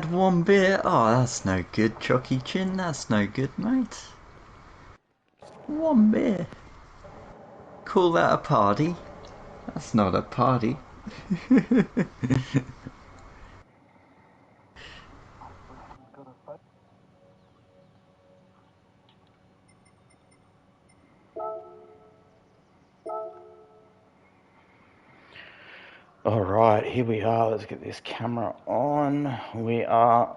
had one beer? Oh, that's no good, Chucky Chin. That's no good, mate. One beer. Call that a party? That's not a party. Alright, here we are. Let's get this camera on. We are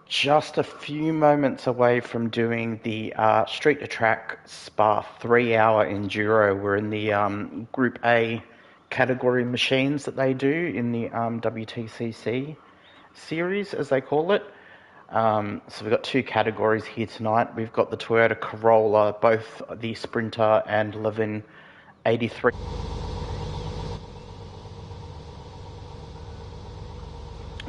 just a few moments away from doing the Street2Track Spa 3-hour enduro. We're in the Group A category machines that they do in the WTCC series, as they call it. So we've got two categories here tonight. We've got the Toyota Corolla, both the Sprinter and Levin 83.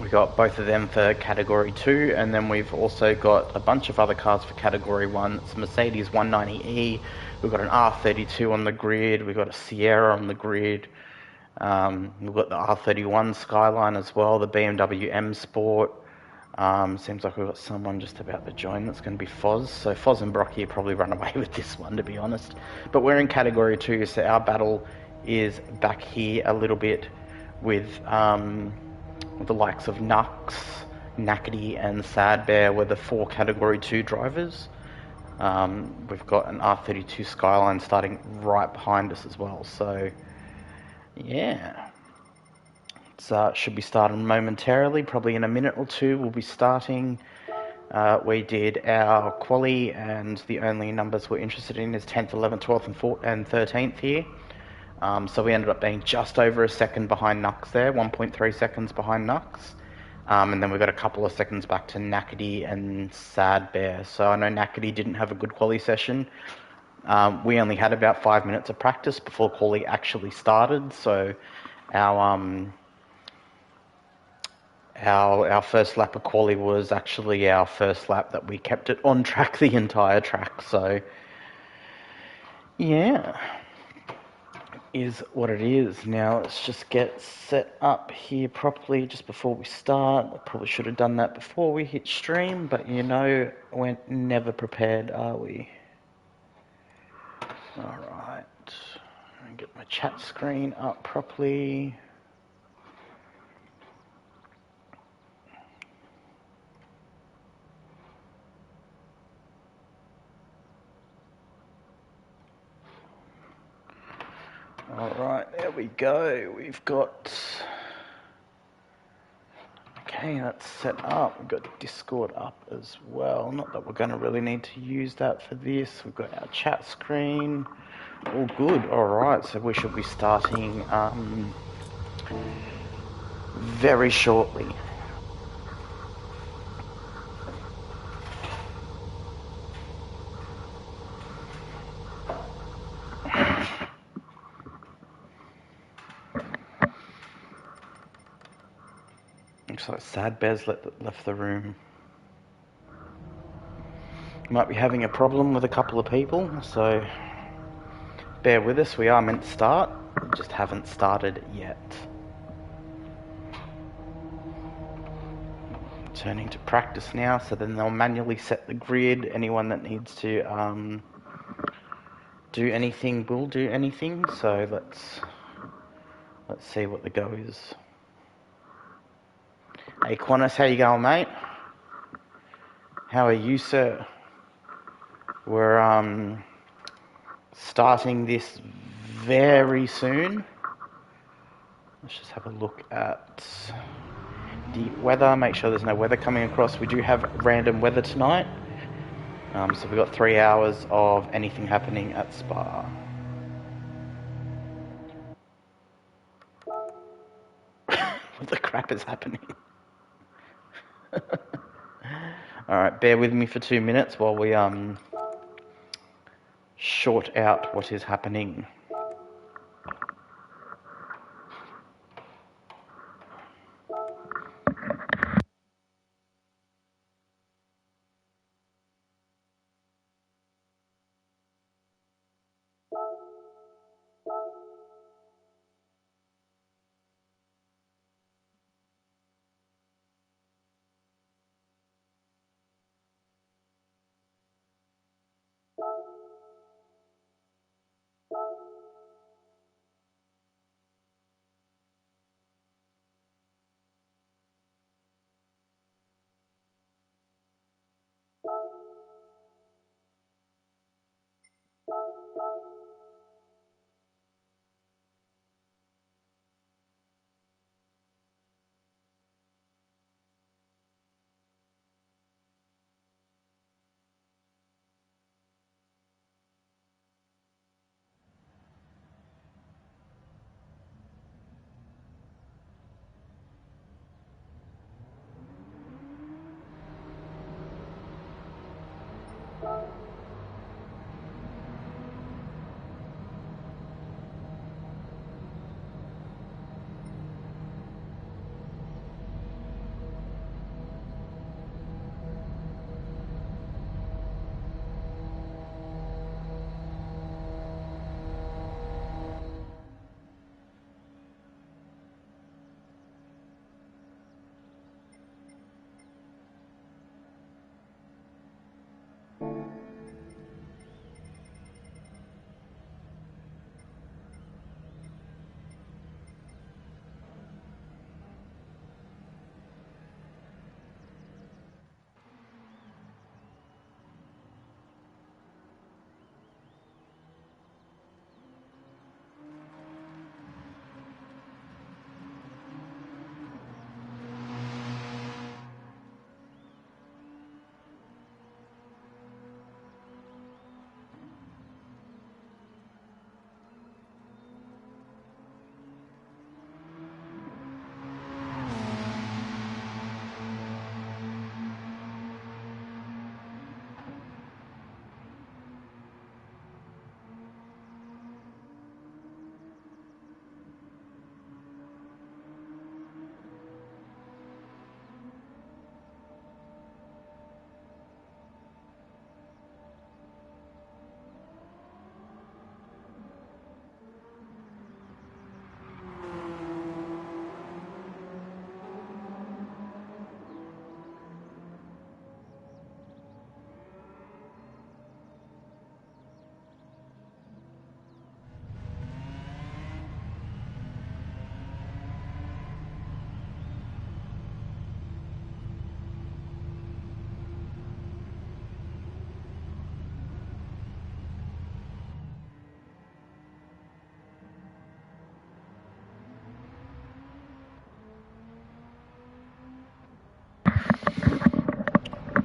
We got both of them for Category 2, and then we've also got a bunch of other cars for Category 1. It's Mercedes 190E, we've got an R32 on the grid, we've got a Sierra on the grid, we've got the R31 Skyline as well, the BMW M Sport. Seems like we've got someone just about to join. That's going to be Foz. So Foz and Brocky probably run away with this one, to be honest. But we're in Category 2, so our battle is back here a little bit with the likes of Nux, Nackety and Sad Bear were the 4 Category 2 drivers. We've got an R32 Skyline starting right behind us as well. So, yeah. Should be starting momentarily, probably in a minute or two we'll be starting. We did our quali, and the only numbers we're interested in is 10th, 11th, 12th and 13th here. So we ended up being just over a second behind Nux there, 1.3 seconds behind Nux. And then we got a couple of seconds back to Nackety and Sad Bear. So I know Nackety didn't have a good quali session. We only had about 5 minutes of practice before quali actually started. So our first lap of quali was actually our first lap that we kept it on track the entire track. So yeah, is what it is. Now let's just get set up here properly just before we start. I probably should have done that before we hit stream, but you know, we're never prepared, are we? Alright, get my chat screen up properly. Alright, there we go. We've got... Okay, that's set up. We've got Discord up as well. Not that we're going to really need to use that for this. We've got our chat screen. All good. Alright, so we should be starting very shortly. Looks like Sad Bear's left the room. Might be having a problem with a couple of people, so bear with us. We are meant to start, we just haven't started yet. Turning to practice now, so then they'll manually set the grid. Anyone that needs to do anything will do anything. So let's see what the go is. Hey Qantas, how you going, mate? How are you, sir? We're starting this very soon. Let's just have a look at the weather, make sure there's no weather coming across. We do have random weather tonight. So we've got 3 hours of anything happening at Spa. What the crap is happening? Alright, bear with me for 2 minutes while we sort out what is happening.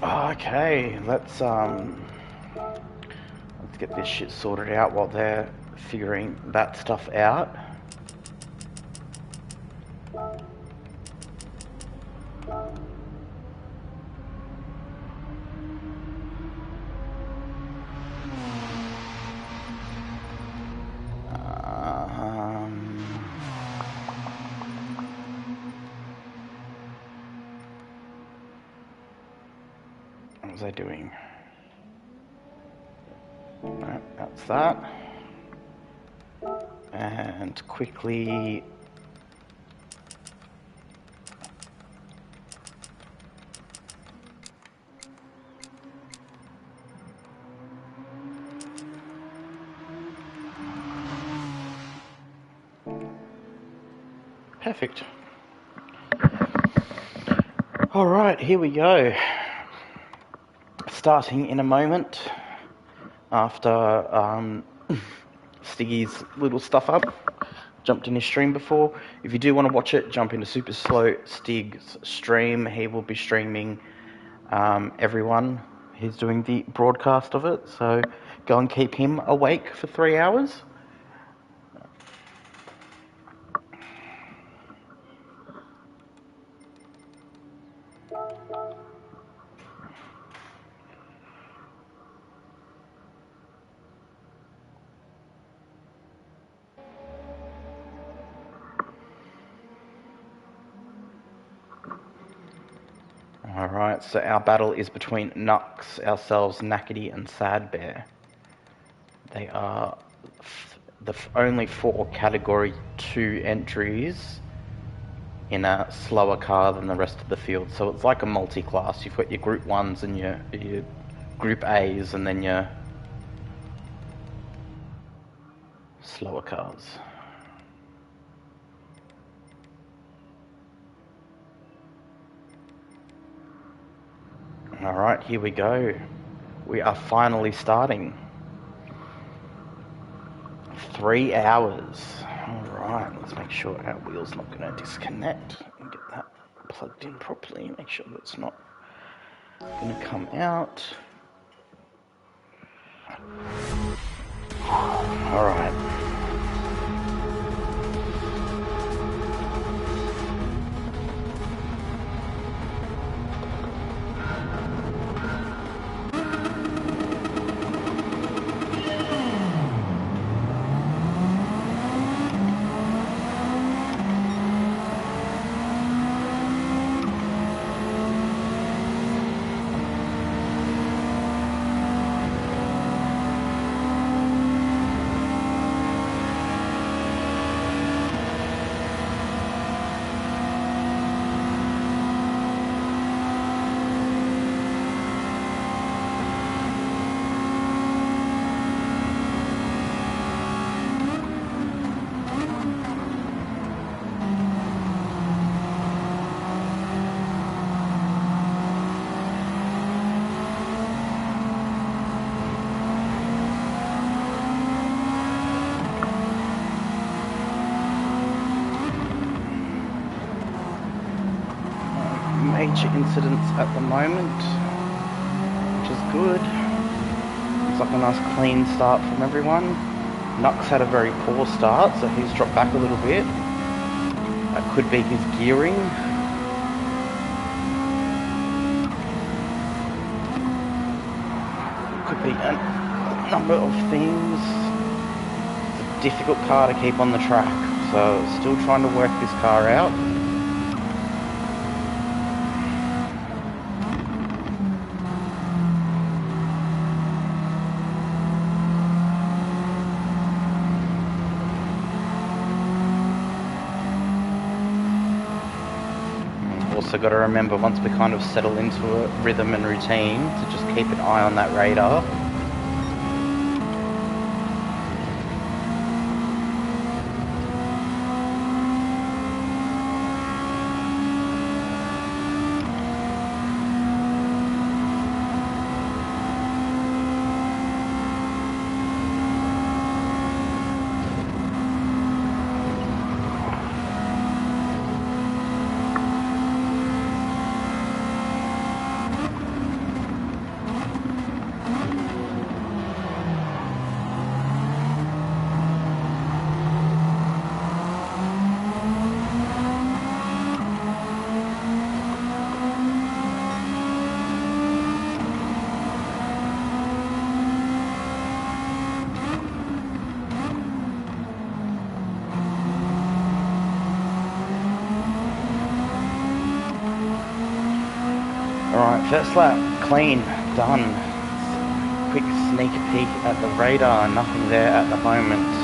Okay, let's get this shit sorted out while they're figuring that stuff out. What was I doing? No, that's that. And quickly perfect. All right, here we go. Starting in a moment after Stiggy's little stuff up. Jumped in his stream before. If you do want to watch it, jump into Super Slow Stig's stream. He will be streaming everyone. He's doing the broadcast of it, so go and keep him awake for 3 hours. Alright, so our battle is between Nux, ourselves, Knackety, and Sad Bear. They are the only 4 Category 2 entries in a slower car than the rest of the field. So it's like a multi-class. You've got your Group 1s and your Group A's and then your slower cars. Alright, here we go. We are finally starting. 3 hours. Alright, let's make sure our wheel's not going to disconnect and get that plugged in properly. Make sure that's not going to come out. Alright. Major incidents at the moment, which is good. It's like a nice clean start from everyone. Nux had a very poor start, so he's dropped back a little bit. That could be his gearing. Could be a number of things. It's a difficult car to keep on the track, so still trying to work this car out. Also got to remember, once we kind of settle into a rhythm and routine, to just keep an eye on that radar. Alright, first lap, clean, done. Quick sneak peek at the radar, nothing there at the moment.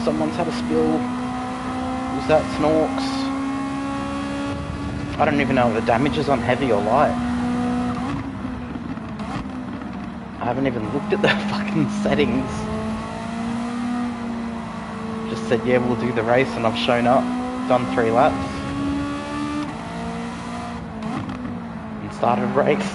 Someone's had a spill. Was that Snorks? I don't even know if the damage is on heavy or light. I haven't even looked at the fucking settings. Just said, yeah, we'll do the race, and I've shown up, done 3 laps, and started a race.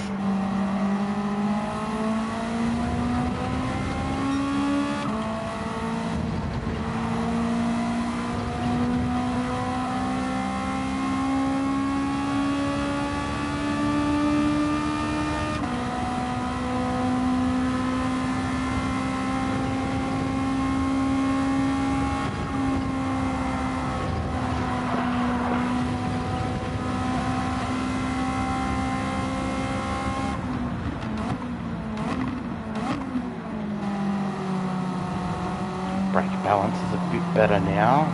Brake balance is a bit better now.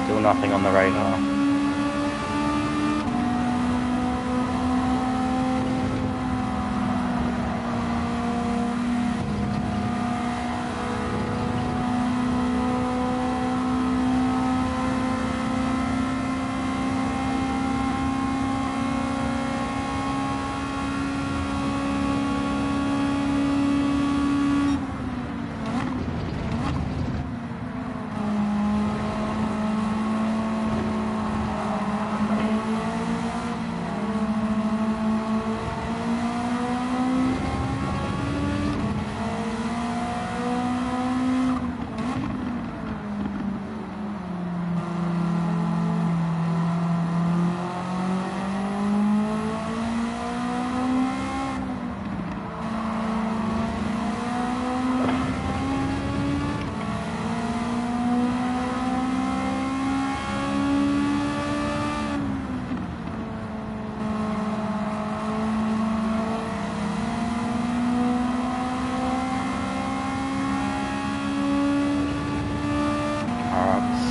Still nothing on the radar.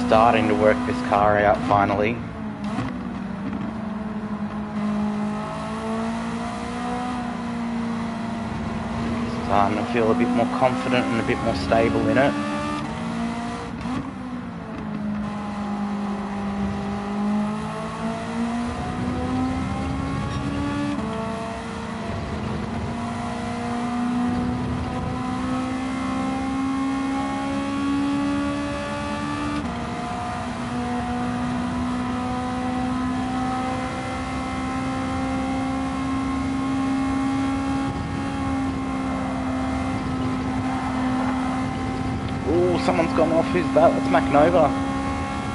Starting to work this car out finally. Starting to feel a bit more confident and a bit more stable in it. Someone's gone off. Who's that? That's McNova.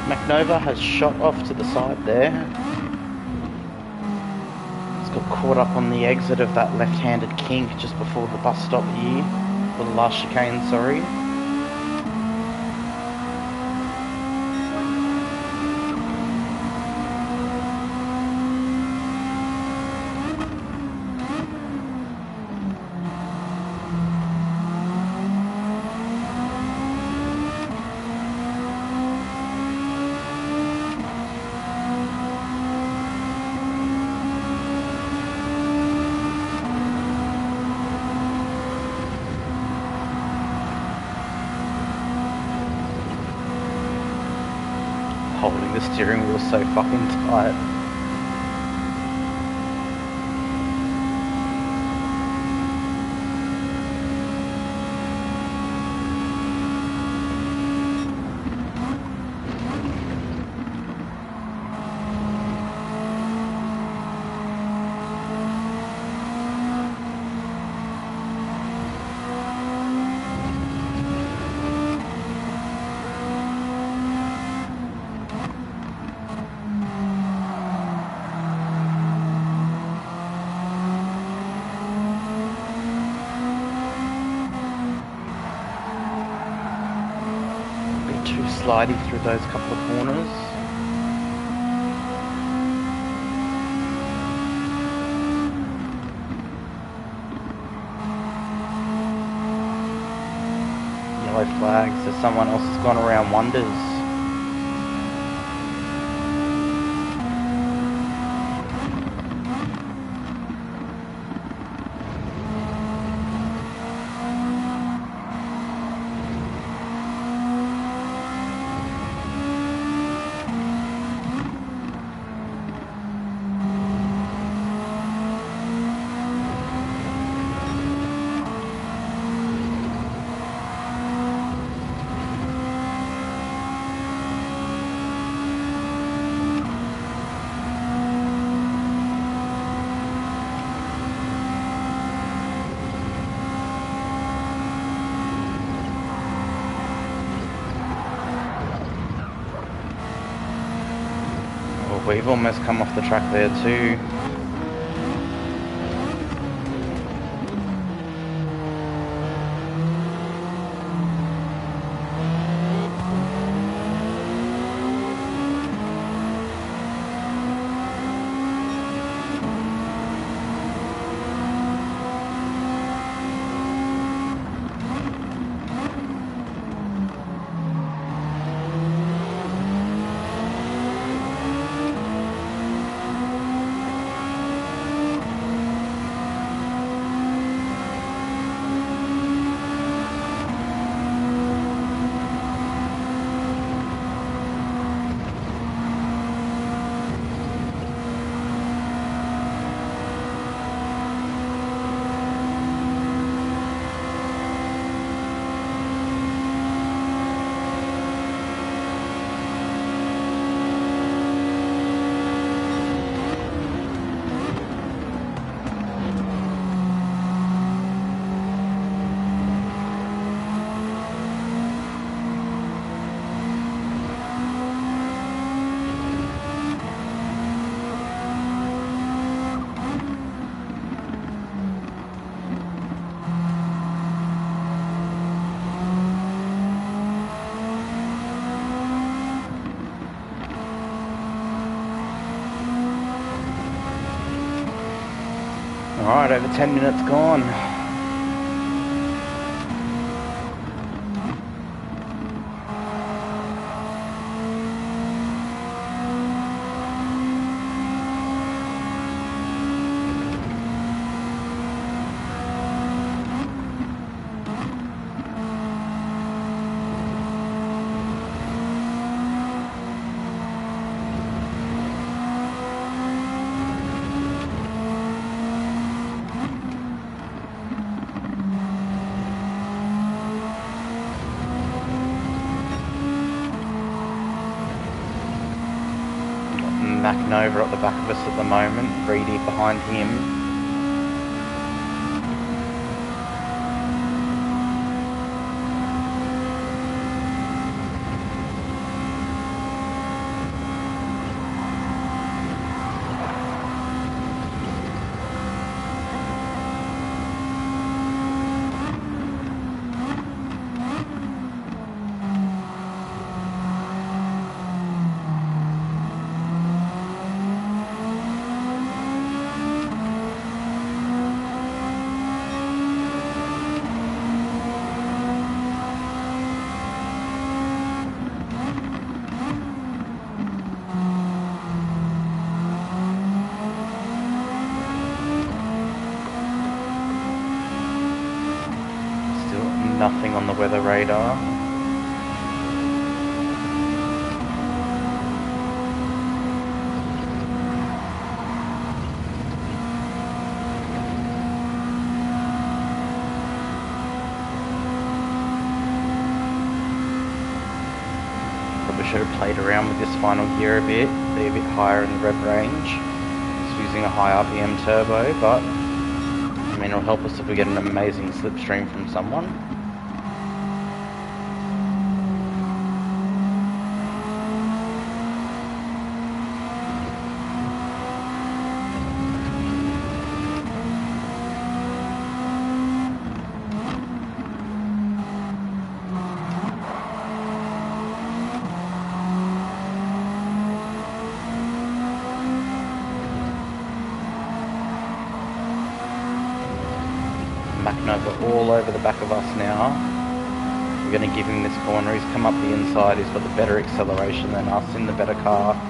McNova has shot off to the side there. He's got caught up on the exit of that left-handed kink just before the bus stop here. Or the last chicane, sorry. steering wheel's so fucking tight. Too slidey through those couple of corners. Yellow flags, so someone else has gone around wonders. We've almost come off the track there too. Alright, over 10 minutes gone. Over at the back of us at the moment, Reedy behind him. Nothing on the weather radar. should have played around with this final gear a bit, be a bit higher in the rev range. Just using a high RPM turbo, but I mean, it'll help us if we get an amazing slipstream from someone. Nova all over the back of us now. We're going to give him this corner. He's come up the inside. He's got the better acceleration than us in the better car.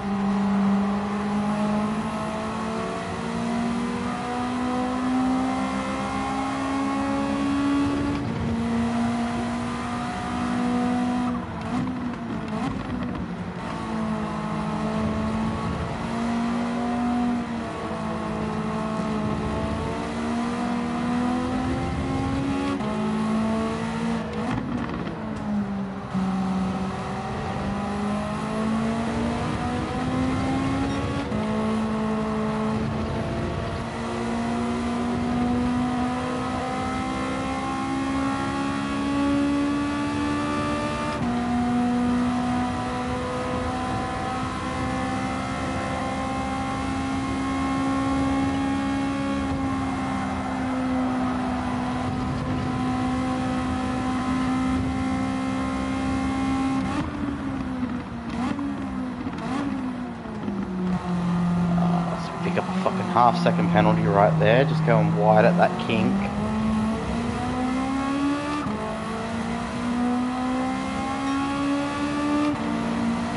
Half-second penalty right there, just going wide at that kink.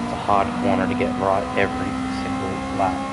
It's a hard corner to get right every single lap.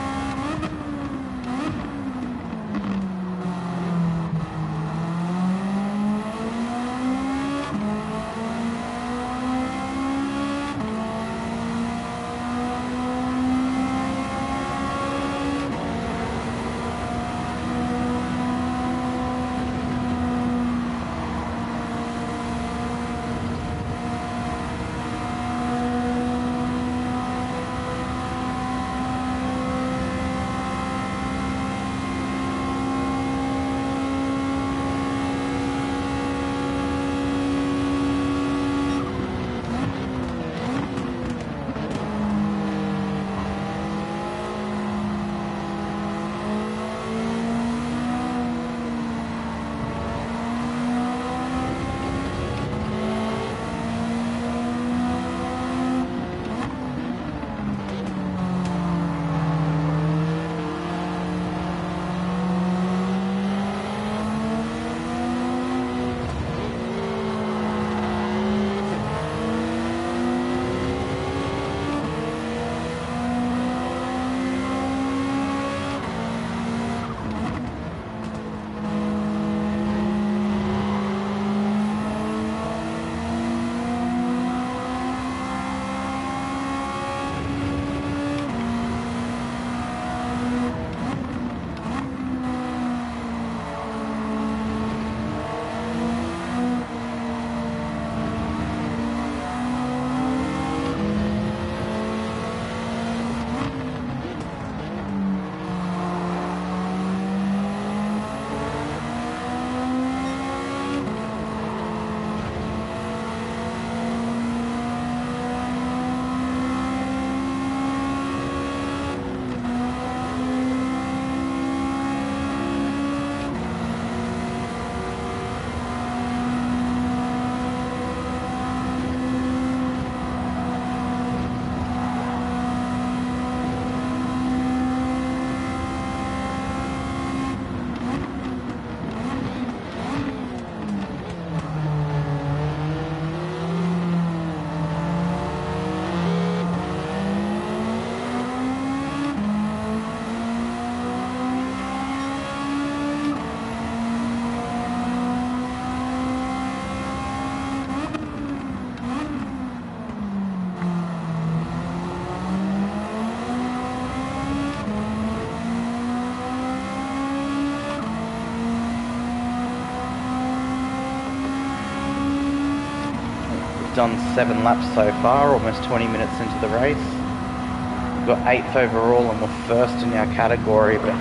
done 7 laps so far, almost 20 minutes into the race. We've got 8th overall and we're first in our category, but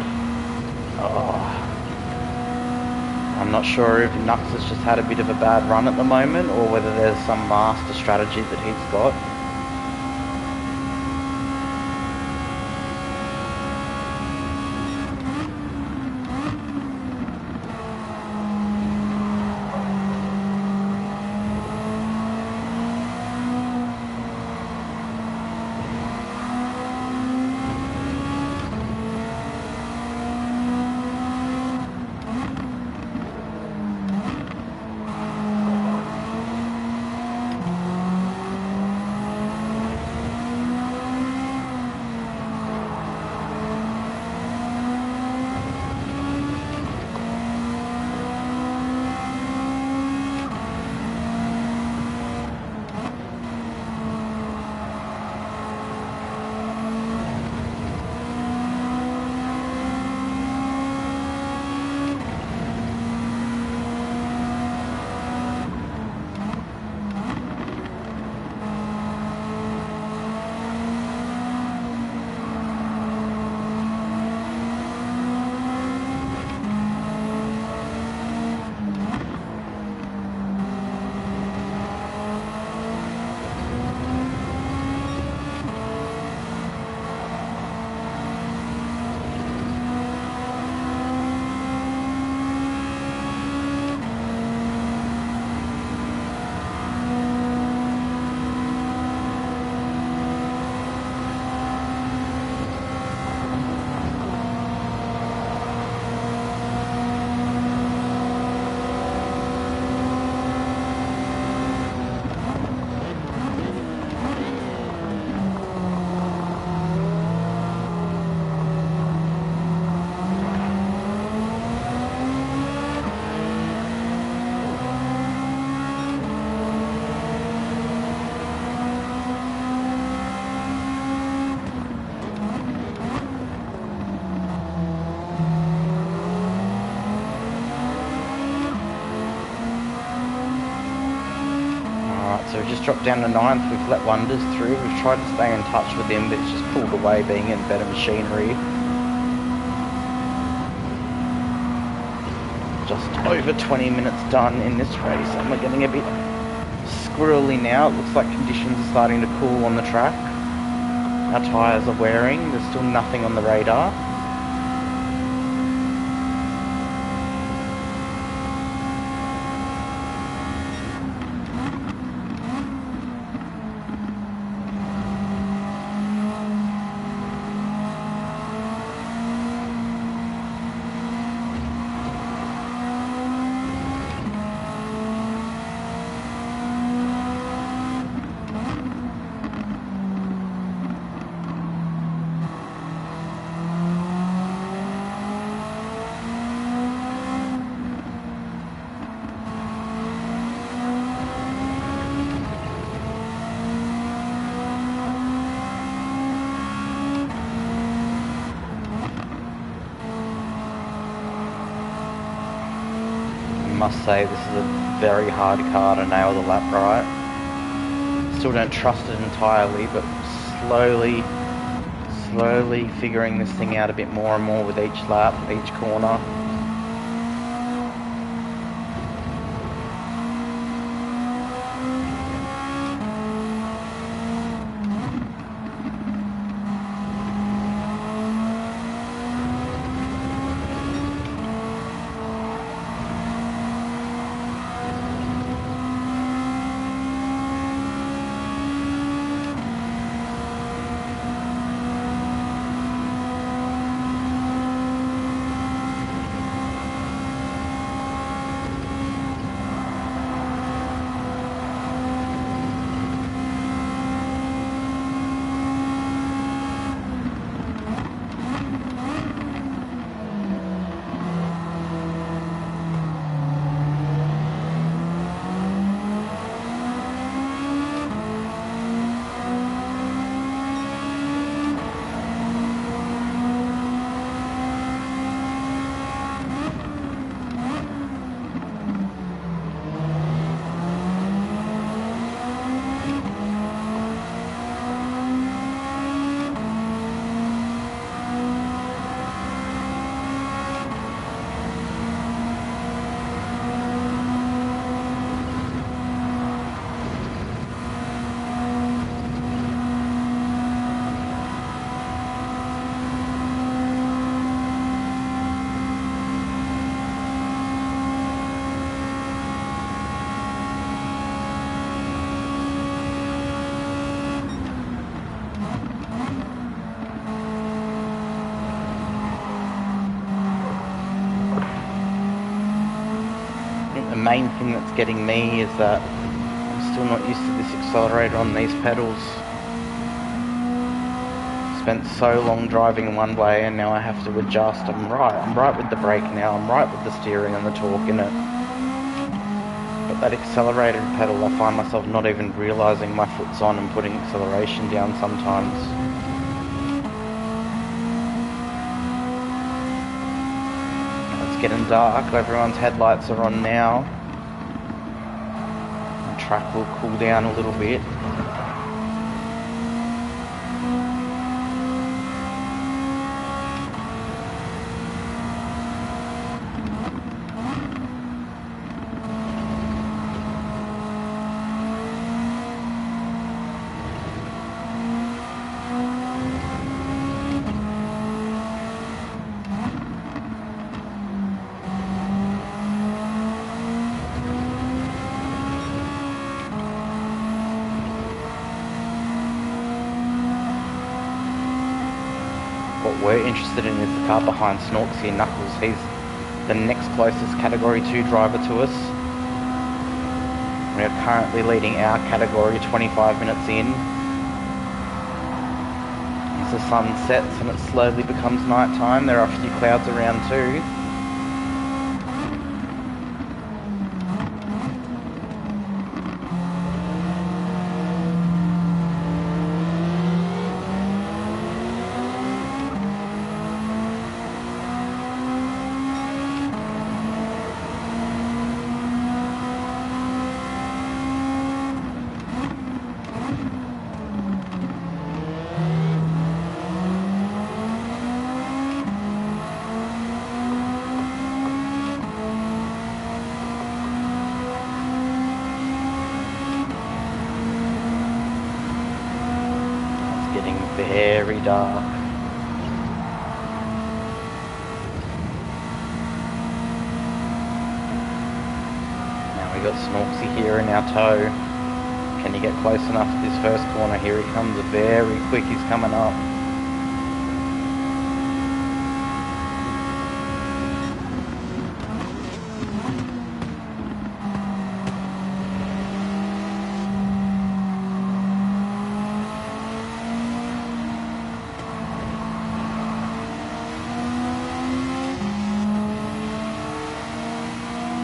I'm not sure if Nux has just had a bit of a bad run at the moment or whether there's some master strategy that he's got. So we've just dropped down to 9th, we've let Wonders through, we've tried to stay in touch with him, but it's just pulled away being in better machinery. Just over 20 minutes done in this race and we're getting a bit squirrely now. It looks like conditions are starting to cool on the track. Our tyres are wearing, there's still nothing on the radar. I must say this is a very hard car to nail the lap right. Still don't trust it entirely, but slowly figuring this thing out a bit more and more with each lap, each corner. the main thing that's getting me is that I'm still not used to this accelerator on these pedals. Spent so long driving one way and now I have to adjust. I'm right with the brake now, I'm right with the steering and the torque in it. But that accelerated pedal, I find myself not even realising my foot's on and putting acceleration down sometimes. It's getting dark, everyone's headlights are on now. The track will cool down a little bit. What we're interested in is the car behind Snorksy and Knuckles. He's the next closest Category 2 driver to us. We are currently leading our category 25 minutes in. As the sun sets and it slowly becomes night time, there are a few clouds around too. Very dark. Now we got Snorksy here in our tow. Can he get close enough to this first corner? Here he comes, very quick, he's coming up.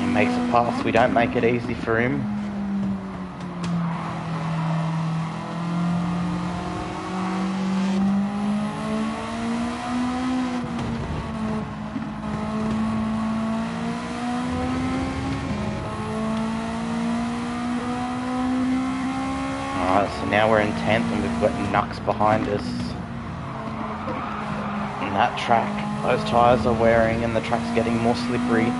Makes it past, we don't make it easy for him. Alright, so now we're in 10th and we've got Nux behind us. And that track, those tyres are wearing and the track's getting more slippery.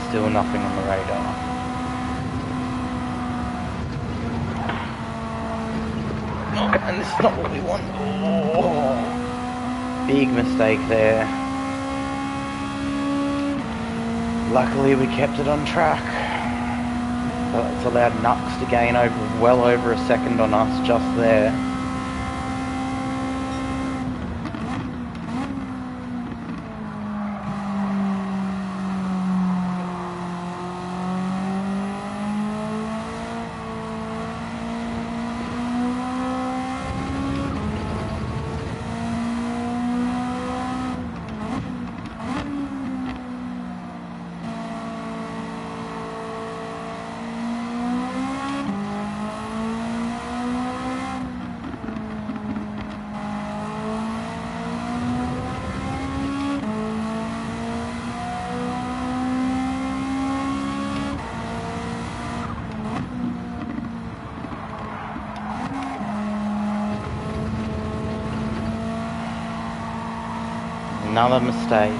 Still nothing on the radar. Oh, and this is not what we want. Oh, big mistake there. Luckily we kept it on track. But it's allowed Nux to gain well over a second on us just there. Another mistake.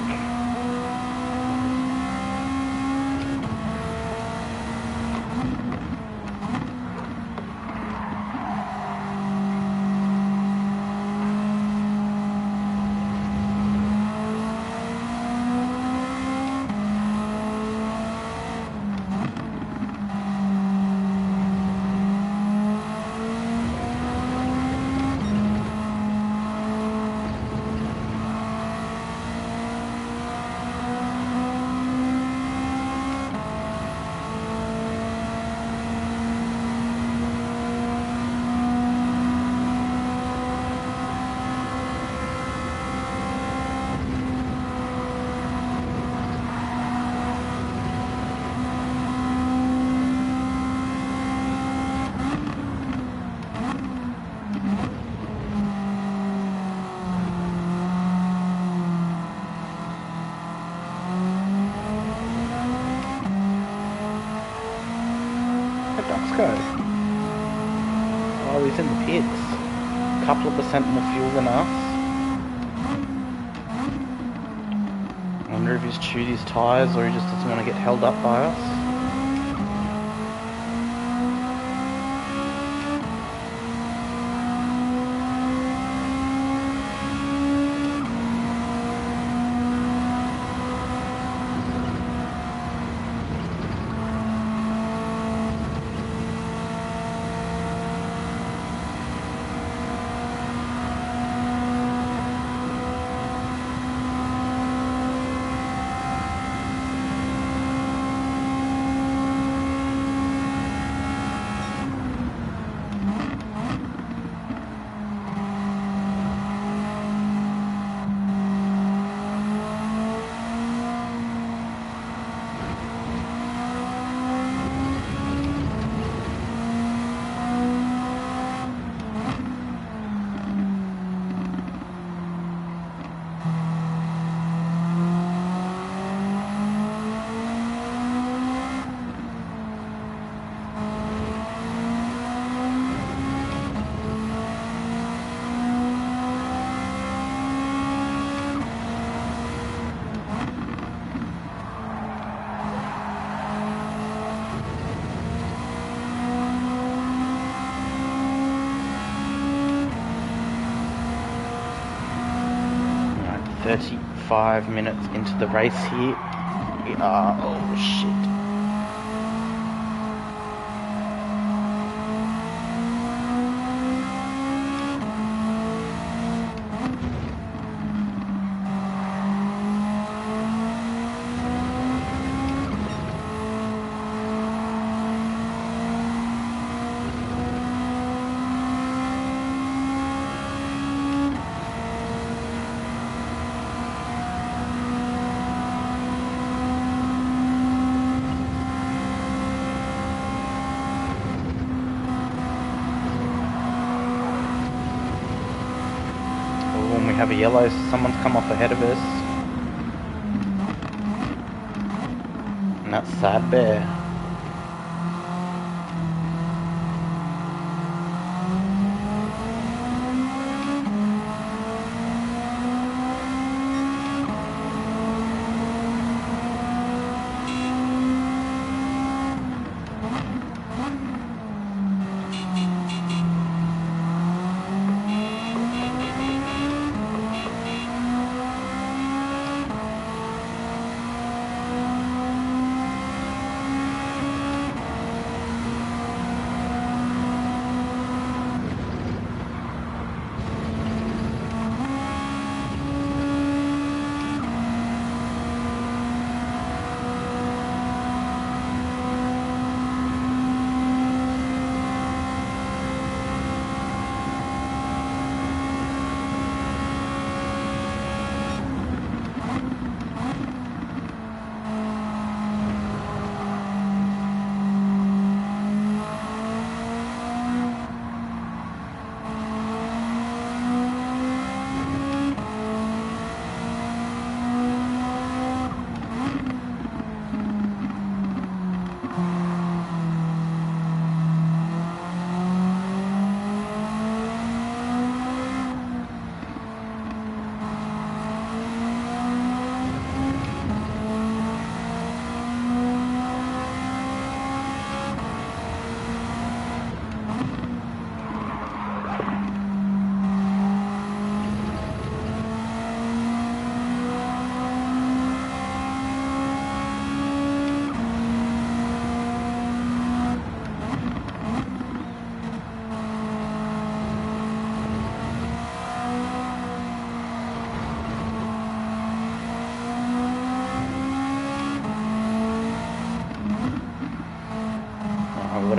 Go. Oh, he's in the pits. A couple of percent more fuel than us. I wonder if he's chewed his tyres or he just doesn't want to get held up by us. Right, 35 minutes into the race here. We are, oh shit. Have a yellow, so someone's come off ahead of us. And that's Sad Bear.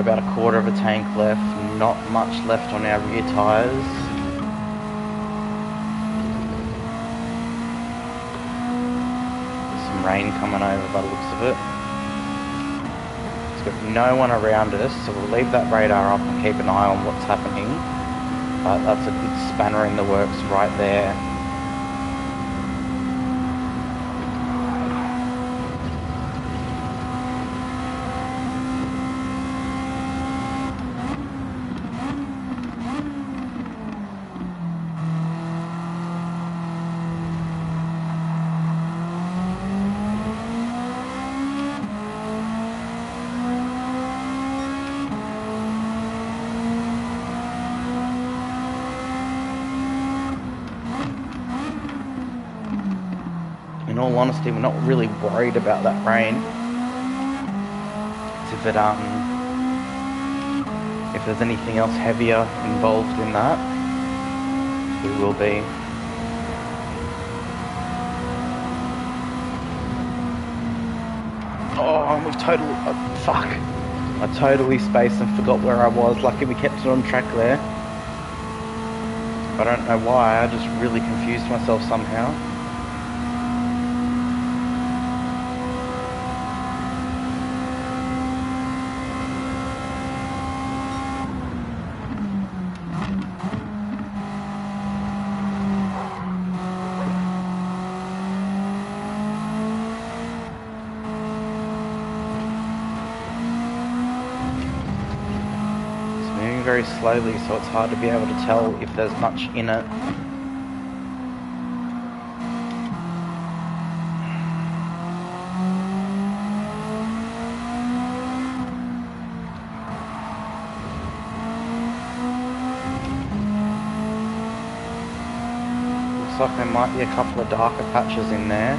about a quarter of a tank left, not much left on our rear tyres. Some rain coming over by the looks of it. There's got no one around us, so we'll leave that radar up and keep an eye on what's happening. But that's a good spanner in the works right there. In all honesty, we're not really worried about that rain. If there's anything else heavier involved in that, we will be. Oh, we've totally... fuck. I totally spaced and forgot where I was. Lucky we kept it on track there. I don't know why, I just really confused myself somehow. Very slowly, so it's hard to be able to tell if there's much in it. Looks like there might be a couple of darker patches in there.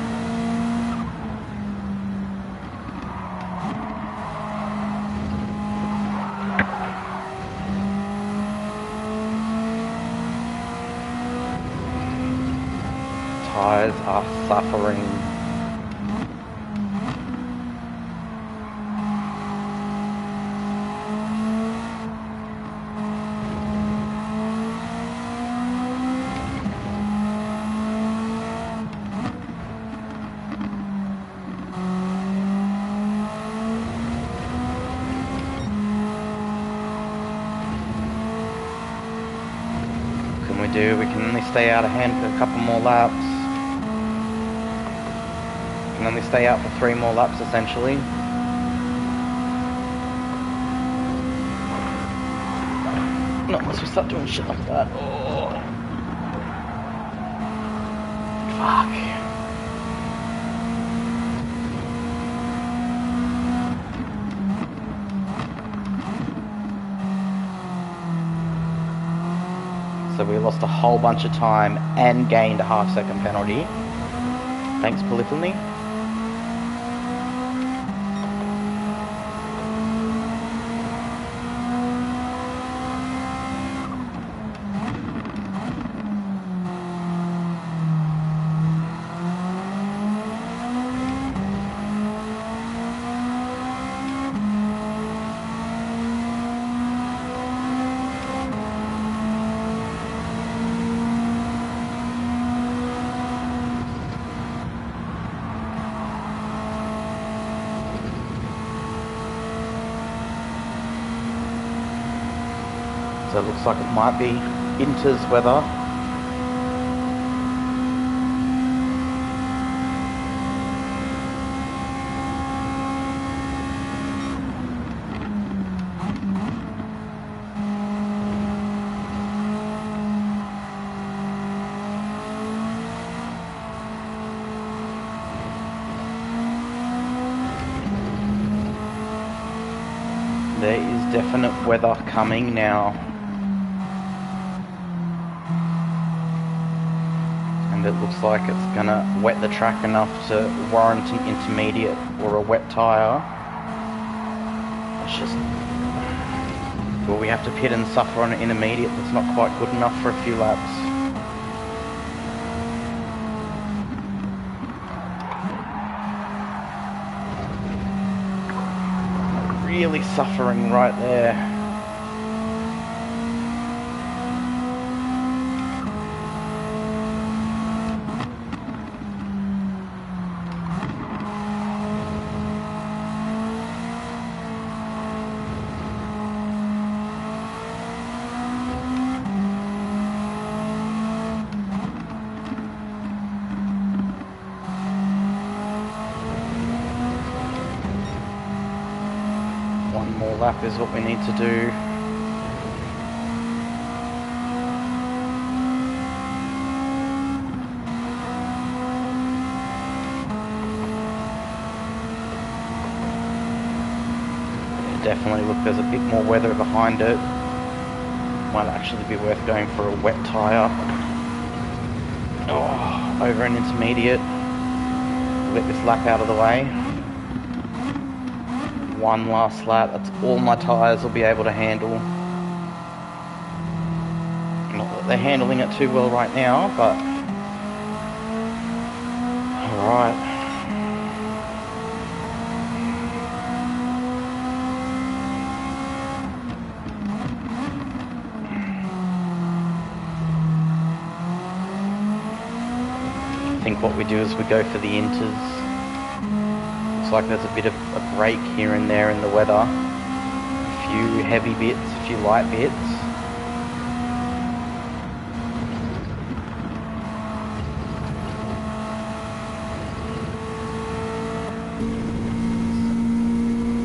Tires are suffering. What can we do? We can only stay out of hand for a couple more laps. And then we stay out for 3 more laps essentially. Not unless we start doing shit like that. Oh. Fuck. So we lost a whole bunch of time and gained a half-second penalty. Thanks, Polyphony. So it looks like it might be Inter's weather. There is definite weather coming now. And it looks like it's gonna wet the track enough to warrant an intermediate or a wet tyre. It's just... well, we have to pit and suffer on an intermediate that's not quite good enough for a few laps. really suffering right there. One more lap is what we need to do. Definitely look, there's a bit more weather behind it. Might actually be worth going for a wet tyre. Oh, over an intermediate. Let this lap out of the way. One last lap, that's all my tyres will be able to handle. Not that they're handling it too well right now, but alright. I think what we do is we go for the inters. Looks like there's a bit of a break here and there in the weather. A few heavy bits, a few light bits.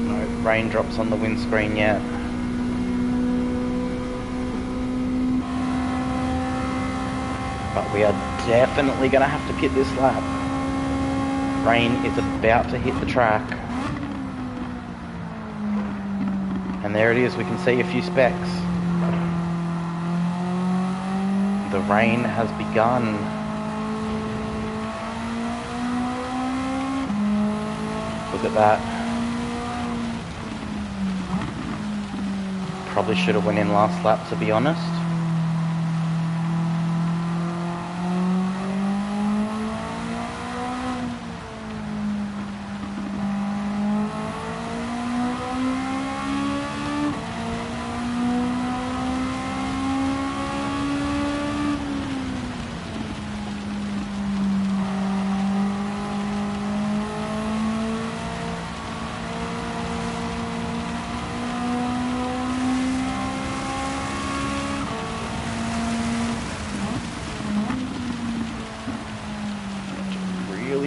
No raindrops on the windscreen yet. But we are definitely going to have to pit this lap. Rain is about to hit the track. And there it is, we can see a few specks. The rain has begun. Look at that. Probably should have went in last lap, to be honest.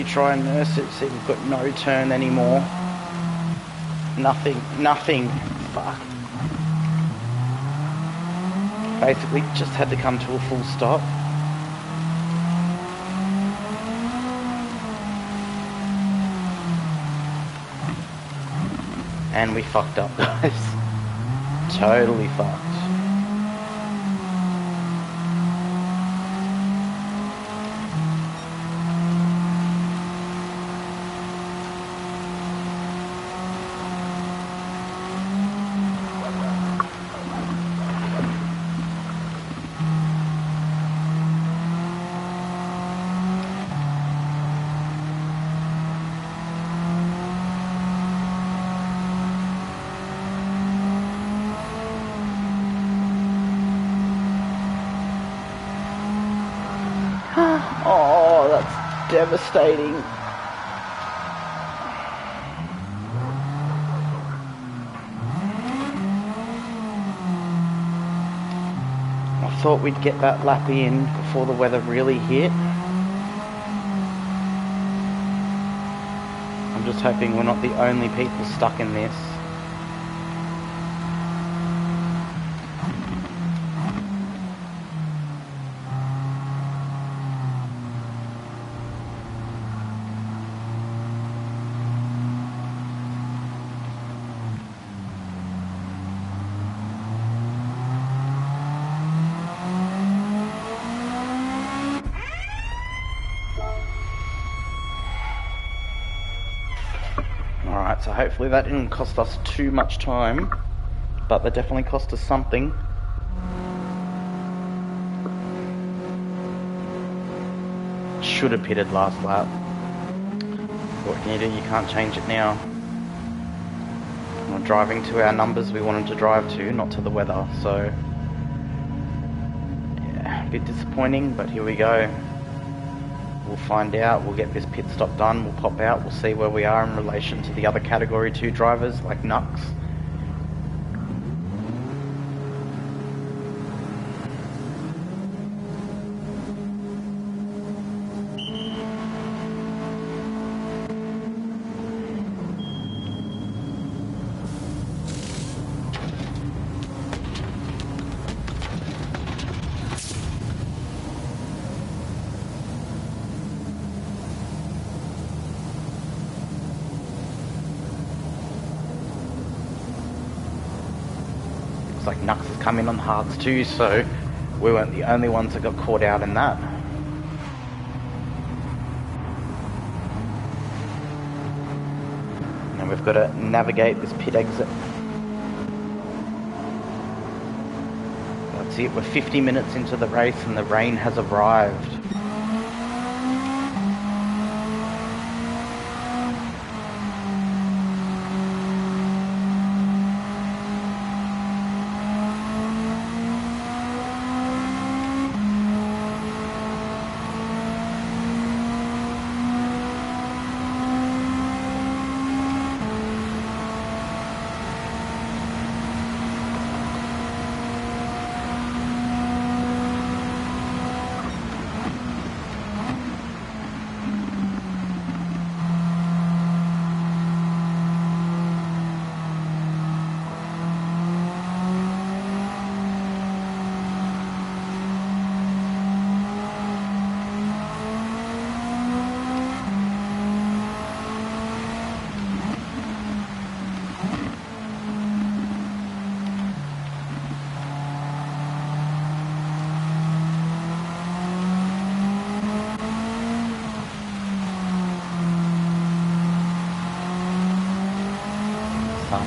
Try and nurse it, see we've got no turn anymore. Nothing. Fuck. Basically just had to come to a full stop. And we fucked up, guys. Totally fucked. Oh, that's devastating. I thought we'd get that lap in before the weather really hit. I'm just hoping we're not the only people stuck in this. Alright, so hopefully that didn't cost us too much time, but that definitely cost us something. Should have pitted last lap. What can you do? You can't change it now. I'll driving to our numbers we wanted to drive to, not to the weather, so yeah, a bit disappointing, but here we go. We'll find out, we'll get this pit stop done, we'll pop out, we'll see where we are in relation to the other Category 2 drivers like Nux. Like Nux has come in on hards too, so we weren't the only ones that got caught out in that. And we've got to navigate this pit exit. That's it, we're 50 minutes into the race and the rain has arrived.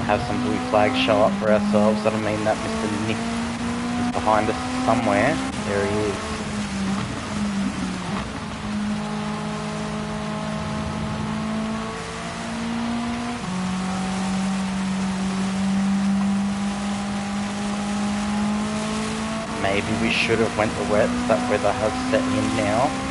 Have some blue flags show up for ourselves. That'll mean that Mr. Nick is behind us somewhere. There he is. Maybe we should have went the wets. That weather has set in now.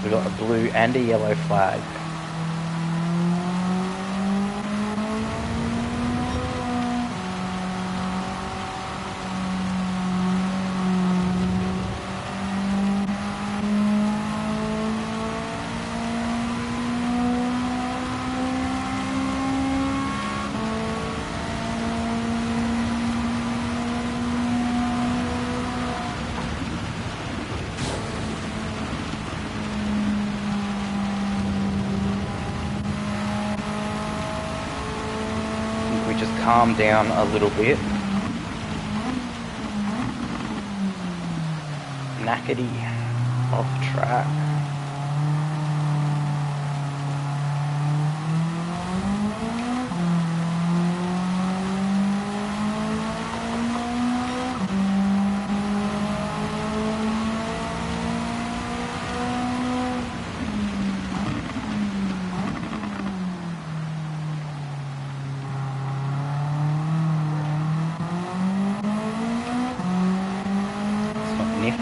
We've got a blue and a yellow flag. Calm down a little bit. Knackety off track.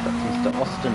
That's Mr. Austin.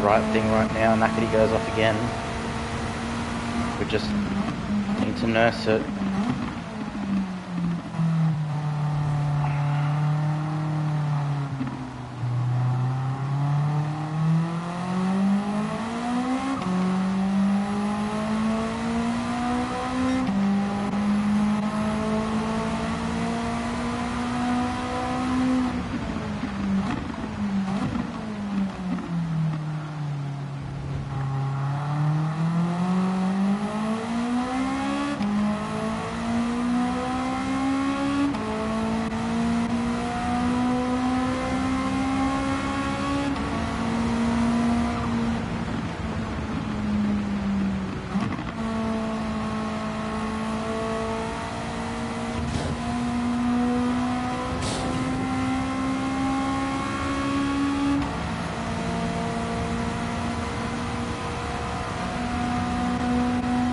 right thing right now. Nackety goes off again. We just need to nurse it.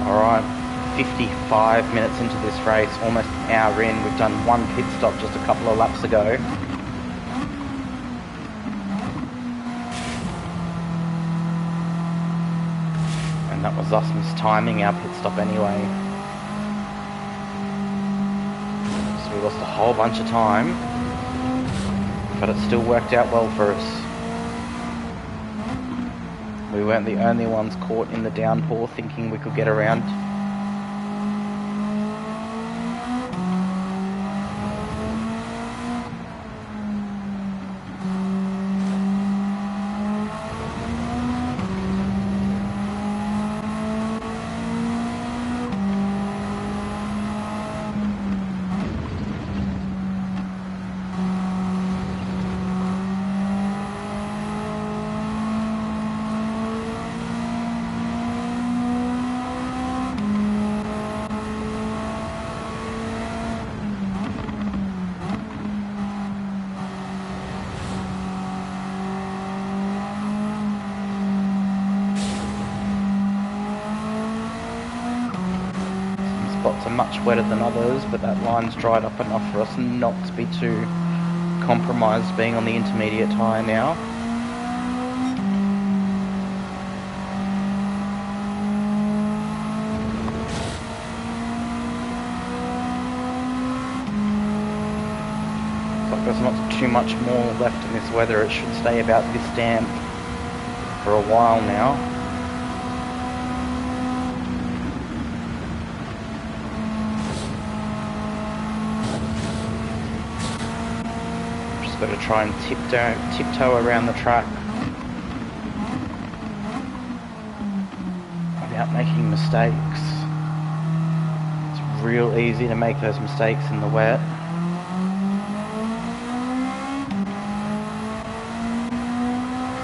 Alright, 55 minutes into this race, almost an hour in. We've done one pit stop just a couple of laps ago. And that was us mistiming our pit stop anyway. So we lost a whole bunch of time, but it still worked out well for us. We weren't the only ones caught in the downpour thinking we could get around. Spots are much wetter than others, but that line's dried up enough for us not to be too compromised being on the intermediate tyre now. Looks like there's not too much more left in this weather. It should stay about this damp for a while now. Got to try and tiptoe around the track without making mistakes. It's real easy to make those mistakes in the wet.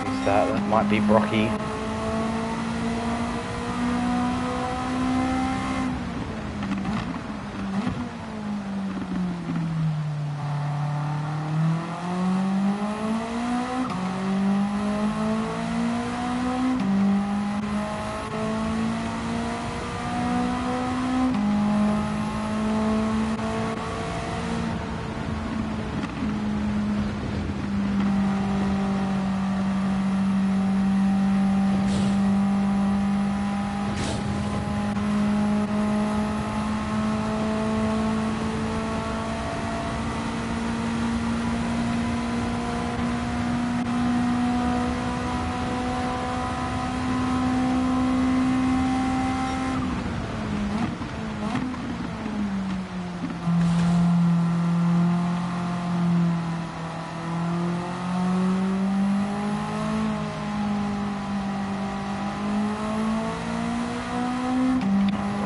Who's that? That might be Brocky.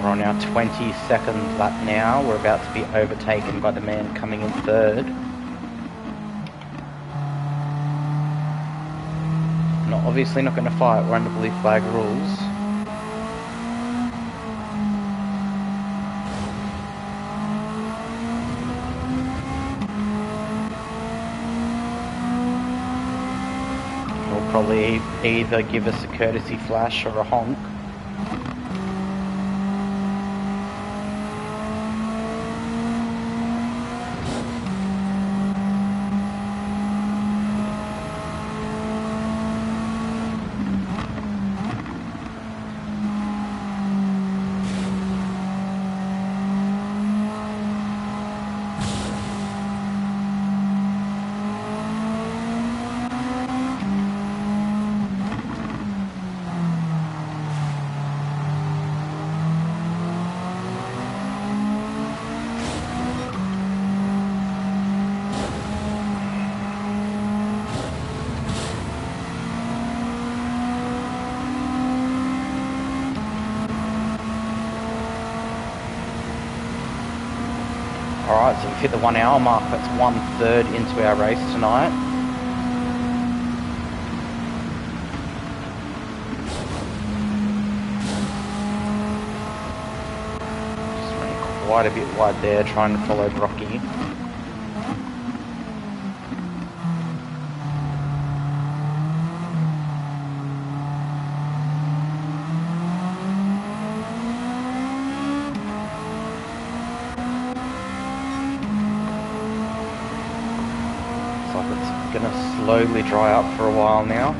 We're on our 22nd lap now. We're about to be overtaken by the man coming in third. Obviously not going to fight. We're under blue flag rules. He'll probably either give us a courtesy flash or a honk. Alright, so we've hit the 1 hour mark. That's 1/3 into our race tonight. Just running quite a bit wide there, trying to follow Brocky. Gonna slowly dry up for a while now.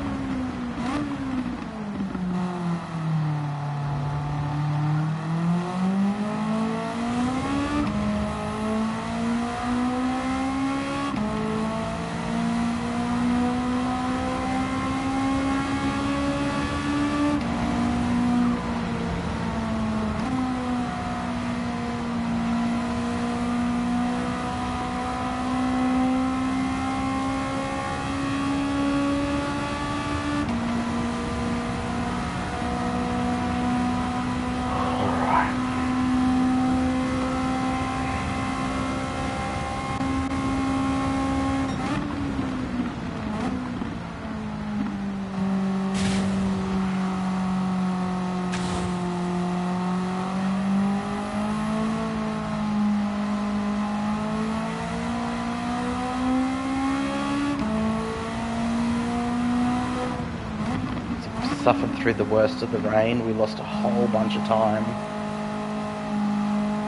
Suffered through the worst of the rain. We lost a whole bunch of time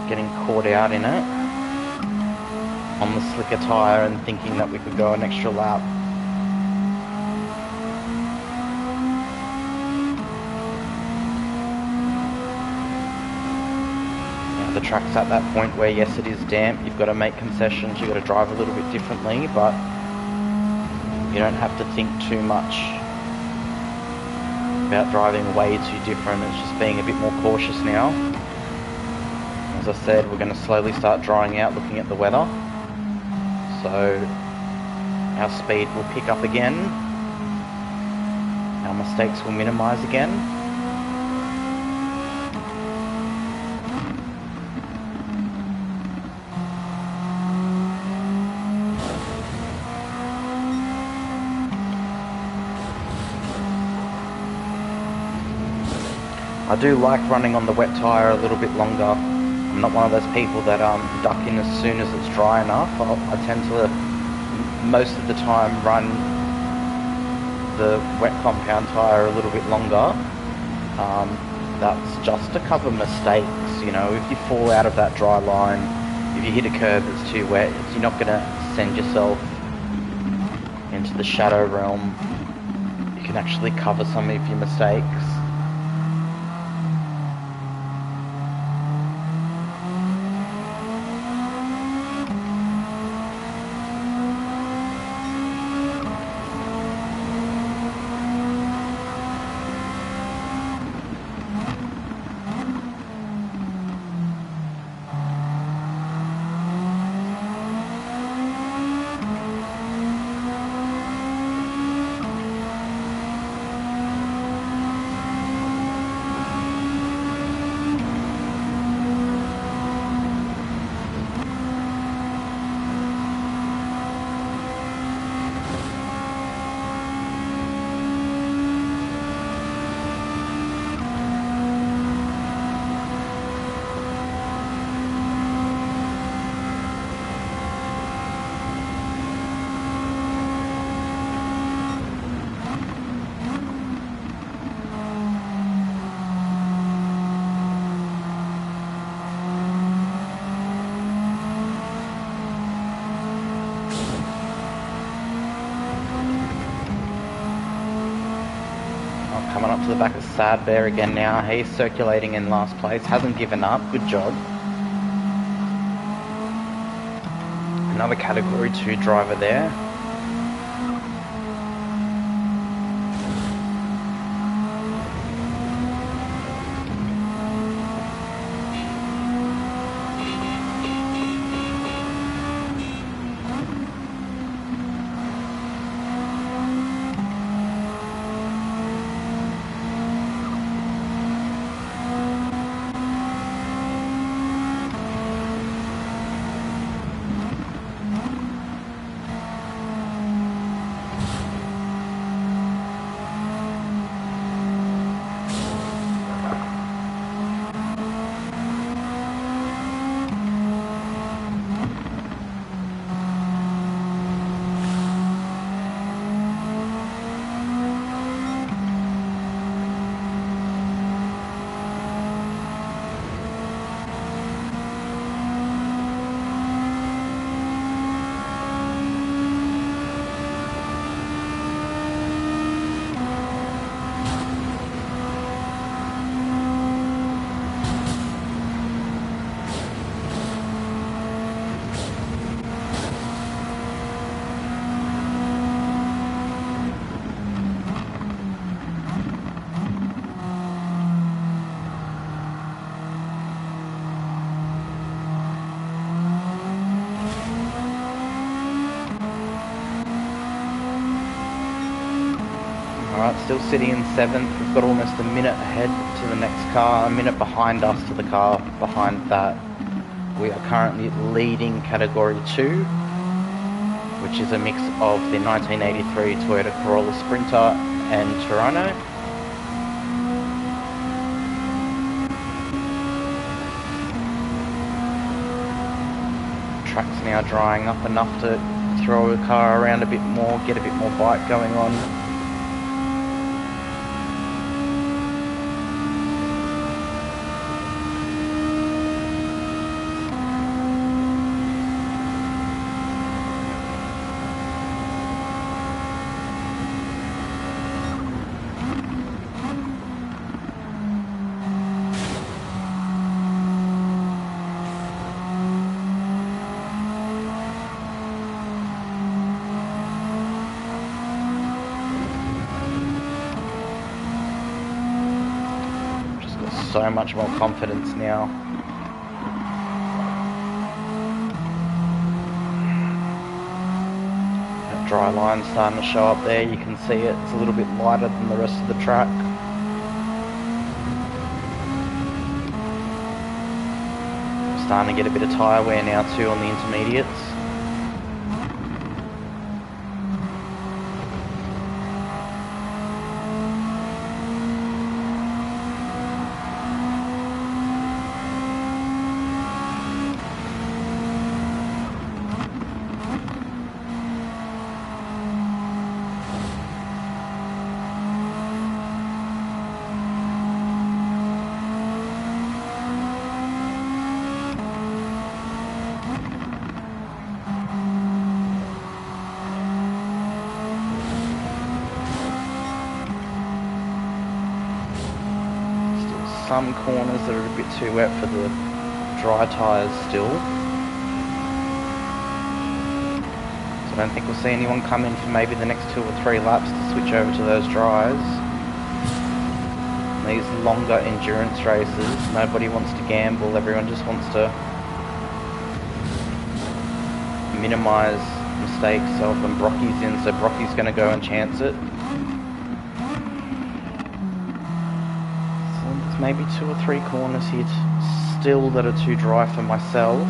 getting caught out in it on the slicker tyre and thinking that we could go an extra lap. Now the track's at that point where yes, it is damp, you've got to make concessions, you've got to drive a little bit differently, but you don't have to think too much about driving way too different. It's just being a bit more cautious now. As I said, we're going to slowly start drying out looking at the weather, so our speed will pick up again, our mistakes will minimise again. I do like running on the wet tyre a little bit longer. I'm not one of those people that duck in as soon as it's dry enough. I tend to, most of the time, run the wet compound tyre a little bit longer. That's just to cover mistakes, you know. If you fall out of that dry line, if you hit a curb that's too wet, you're not going to send yourself into the shadow realm. You can actually cover some of your mistakes. Coming up to the back of Sad Bear again now. He's circulating in last place. Hasn't given up. Good job. Another Category 2 driver there. Alright, still sitting in 7th. We've got almost a minute ahead to the next car, a minute behind us to the car behind that. We are currently leading Category 2, which is a mix of the 1983 Toyota Corolla Sprinter and Toronto. Track's now drying up enough to throw the car around a bit more, get a bit more bite going on. So much more confidence now. That dry line's starting to show up there, you can see it. It's a little bit lighter than the rest of the track. Starting to get a bit of tyre wear now too on the intermediates. Some corners that are a bit too wet for the dry tyres still. So I don't think we'll see anyone come in for maybe the next 2 or 3 laps to switch over to those dries. These longer endurance races, nobody wants to gamble, everyone just wants to minimise mistakes. So often Brocky's in, so Brocky's going to go and chance it. Maybe 2 or 3 corners here still that are too dry for myself.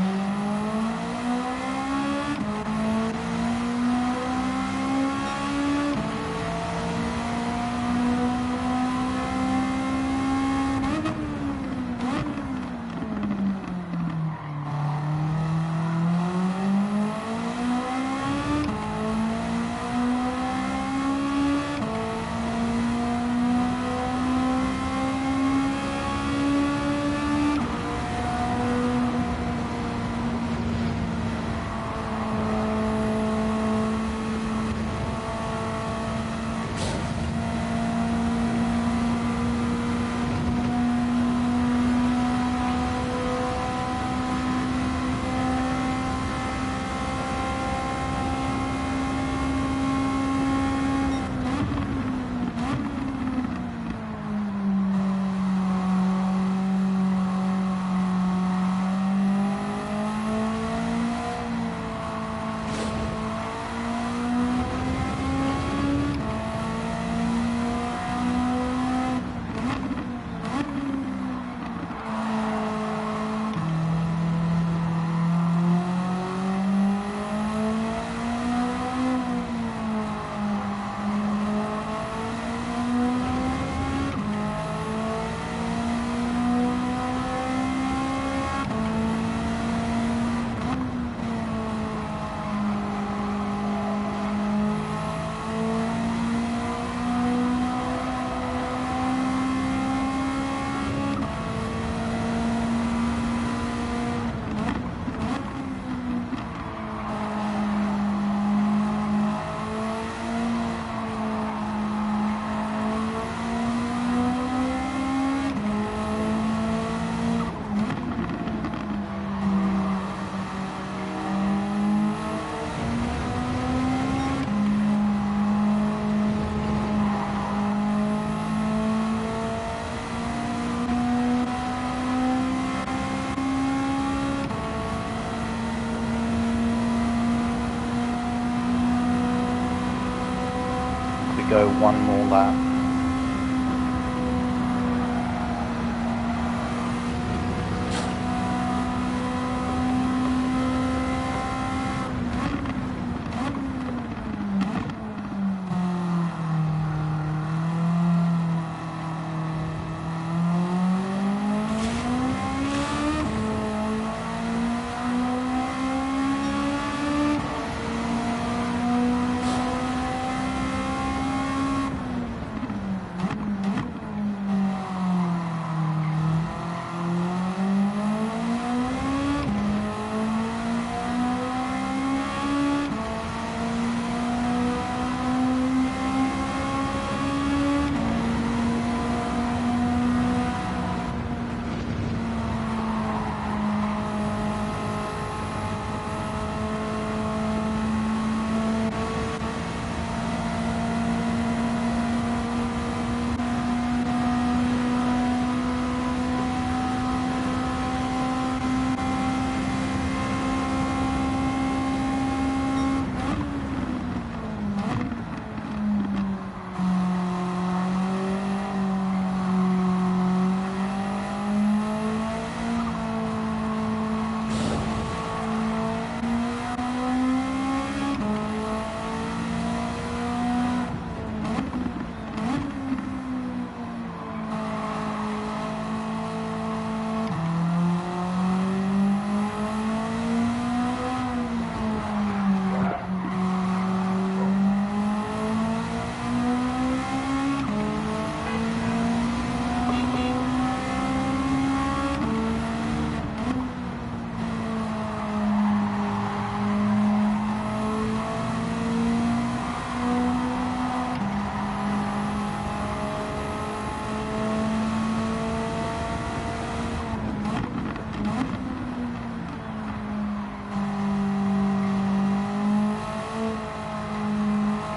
go one more lap.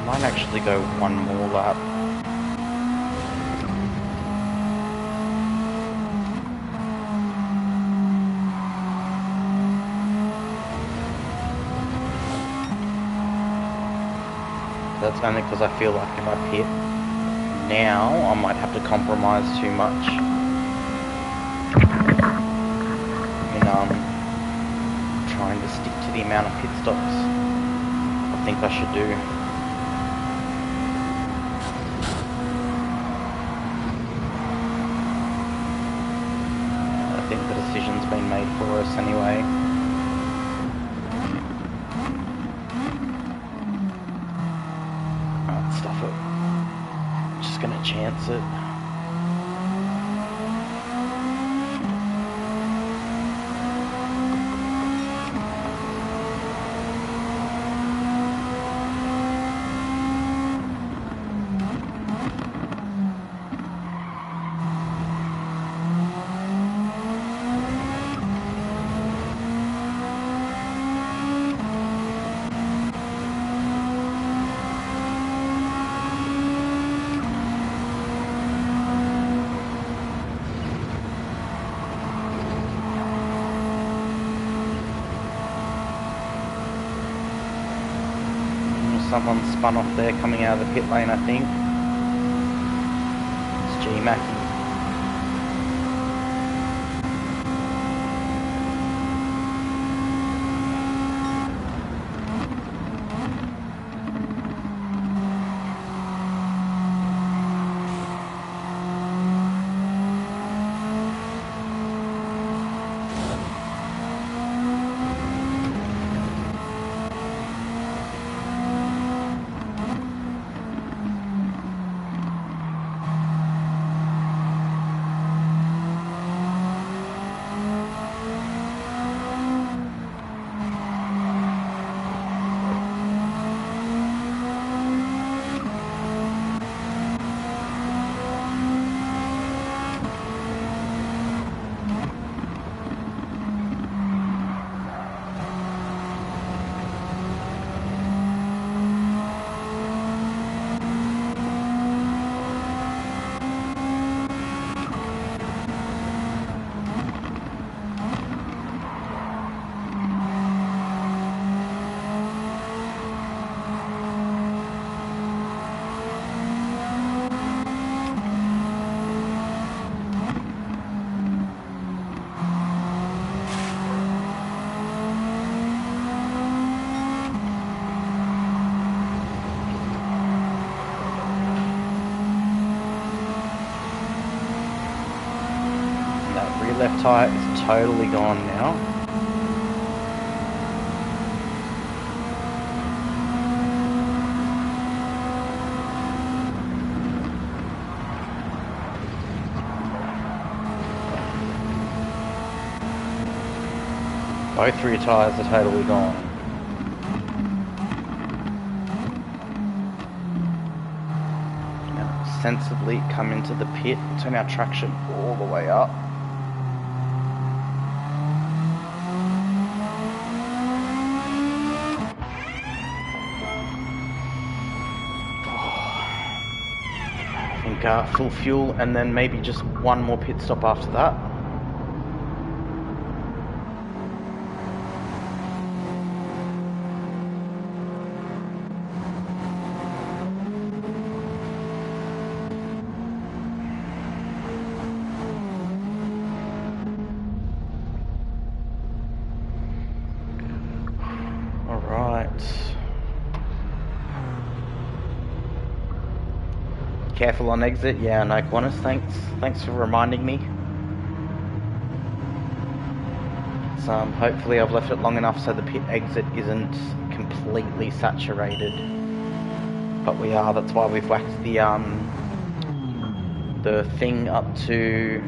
Might actually go one more lap. That's only because I feel like if I pit now, I might have to compromise too much in trying to stick to the amount of pit stops I think I should do. I think the decision's been made for us anyway. Stuff it. I'm just gonna chance it. Someone spun off there coming out of the pit lane, I think. It's G Mackie. tyre is totally gone now. Both rear tyres are totally gone. Now sensibly come into the pit, turn our traction all the way up. I think full fuel and then maybe just one more pit stop after that. Careful on exit, yeah, no Qantas, thanks for reminding me. So hopefully I've left it long enough so the pit exit isn't completely saturated. But we are, that's why we've waxed the thing up to...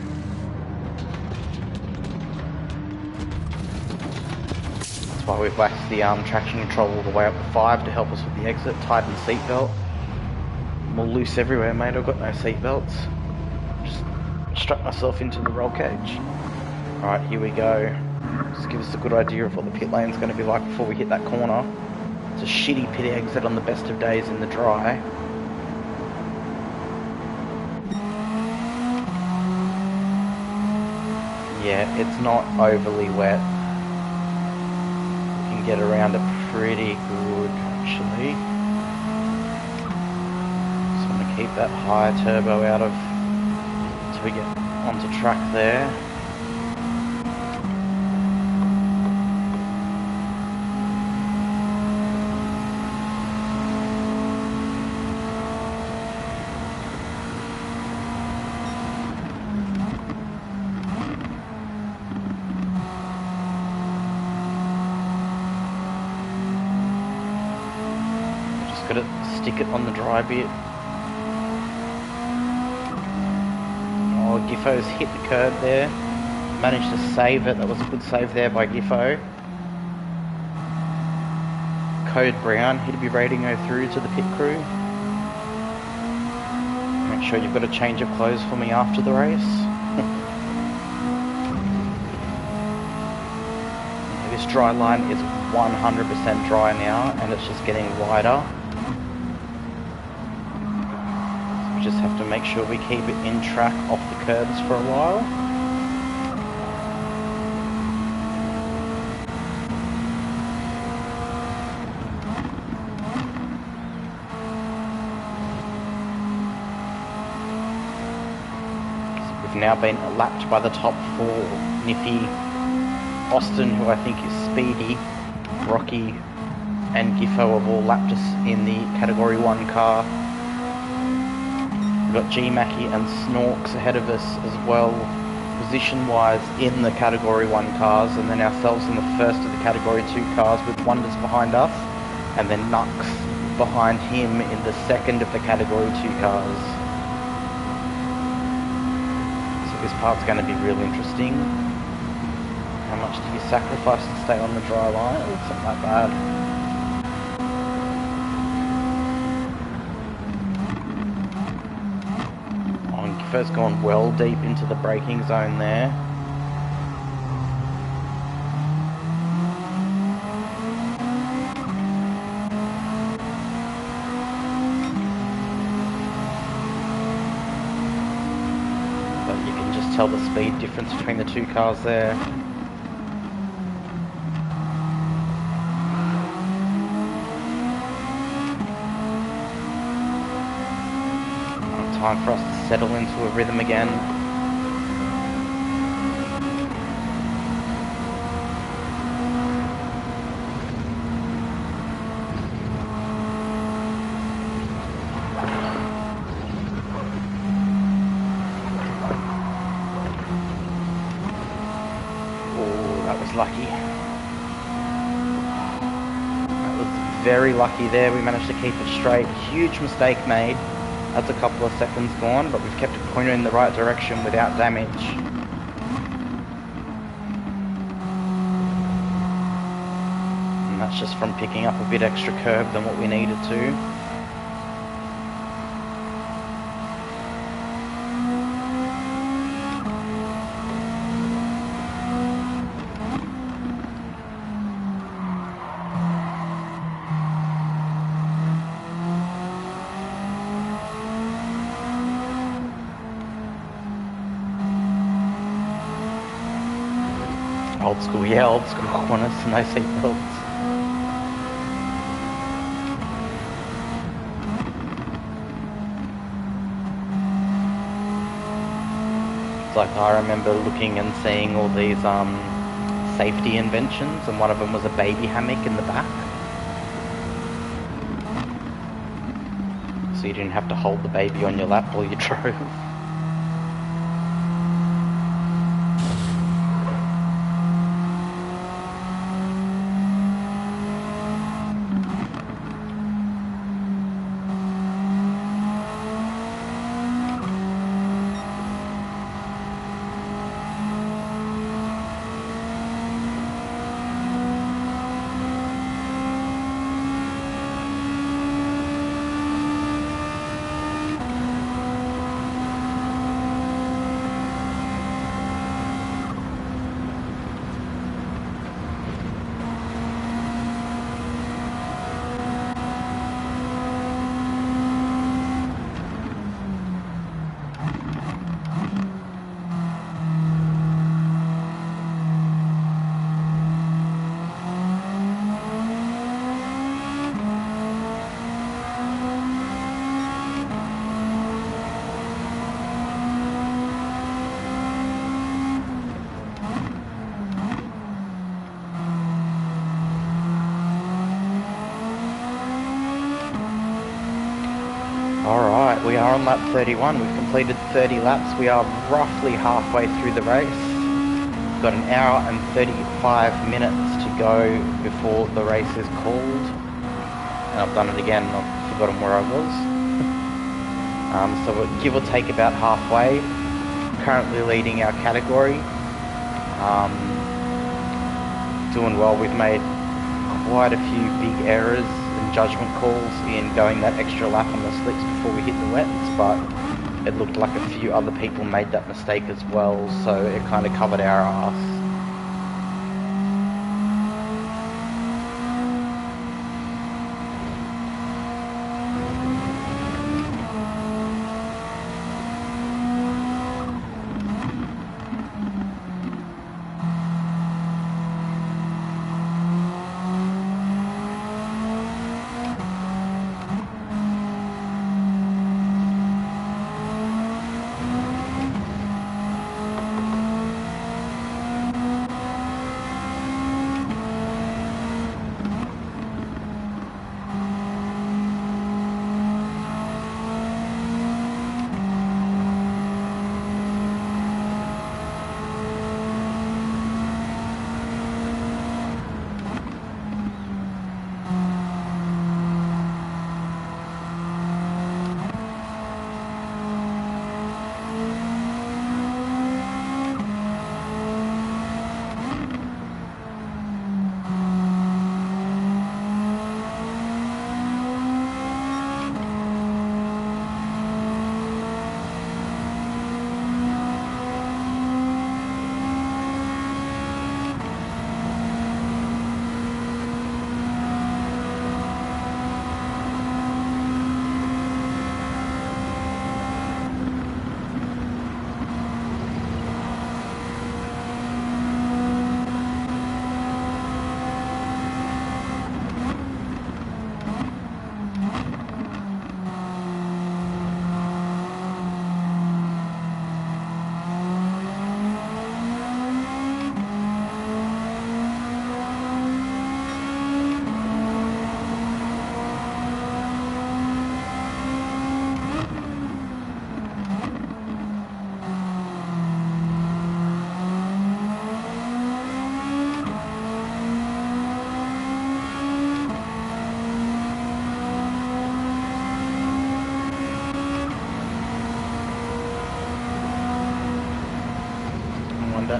That's why we've waxed the traction control all the way up to 5 to help us with the exit, tighten the seatbelt. I'm all loose everywhere, mate. I've got no seatbelts. Just strapped myself into the roll cage. Alright, here we go. Just give us a good idea of what the pit lane's going to be like before we hit that corner. It's a shitty pit exit on the best of days in the dry. Yeah, it's not overly wet. You can get around it pretty good, actually. Keep that high turbo out of until we get onto track there. Just gotta stick it on the dry bit. Oh, Giffo's hit the curb there. Managed to save it. That was a good save there by Giffo. Code Brown, he'd be radio through to the pit crew. Make sure you've got a change of clothes for me after the race. This dry line is 100% dry now, and it's just getting wider. We just have to make sure we keep it in track off the curbs for a while. So we've now been lapped by the top 4. Nippy, Austin, who I think is speedy, Rocky and Giffo have all lapped us in the Category 1 car. We've got G-Mackie and Snorks ahead of us as well, position-wise in the Category 1 cars, and then ourselves in the first of the Category 2 cars with Wonders behind us, and then Nux behind him in the second of the Category 2 cars. So this part's going to be real interesting. How much do you sacrifice to stay on the dry line? It's not that bad. First gone well deep into the braking zone there. But you can just tell the speed difference between the two cars there. Time for us to settle into a rhythm again. lucky. That was very lucky there. We managed to keep it straight. Huge mistake made. That's a couple of seconds gone, but we've kept it pointed in the right direction without damage. And that's just from picking up a bit extra curve than what we needed to. Old school, yeah, old school corners, no seatbelts. It's like I remember looking and seeing all these safety inventions, and one of them was a baby hammock in the back. So you didn't have to hold the baby on your lap while you drove. Alright, we are on lap 31. We've completed 30 laps. We are roughly halfway through the race. We've got an hour and 35 minutes to go before the race is called. And I've done it again, I've forgotten where I was. So we're give or take about halfway. Currently leading our category. Doing well. We've made quite a few big errors and judgment calls in going that extra lap on the slicks before we hit the wets, but it looked like a few other people made that mistake as well, so it kind of covered our ass.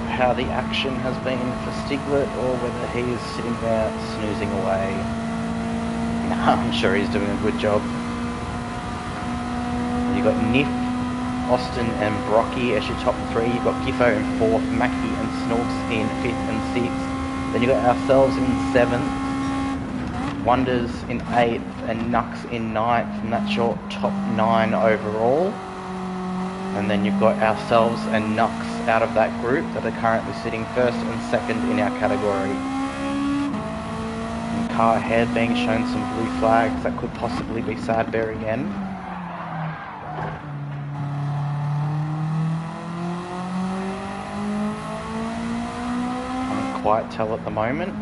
how the action has been for Stiglet or whether he is sitting there snoozing away. Nah, I'm sure he's doing a good job. You've got Niff, Austin and Brocky as your top three. You've got Giffo in fourth, Mackie and Snorks in fifth and sixth. Then you've got ourselves in seventh, Wonders in eighth and Nux in ninth, and that's your top 9 overall. And then you've got ourselves and Nux out of that group that are currently sitting first and second in our category. And car ahead being shown some blue flags that could possibly be Sad Bear again. Can't quite tell at the moment.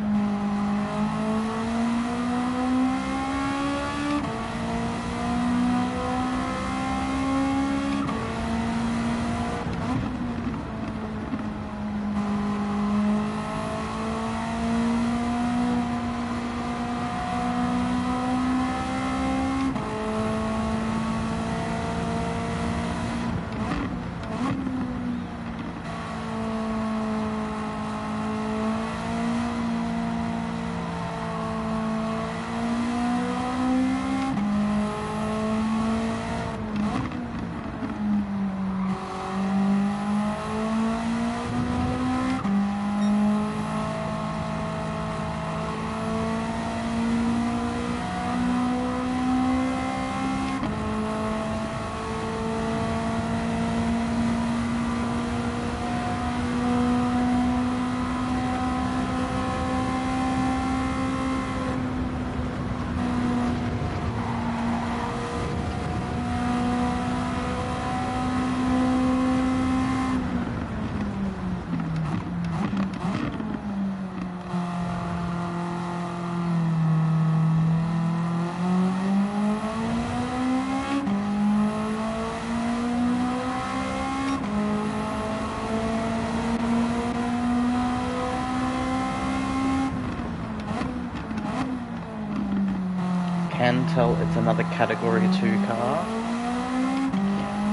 Can tell it's another category 2 car.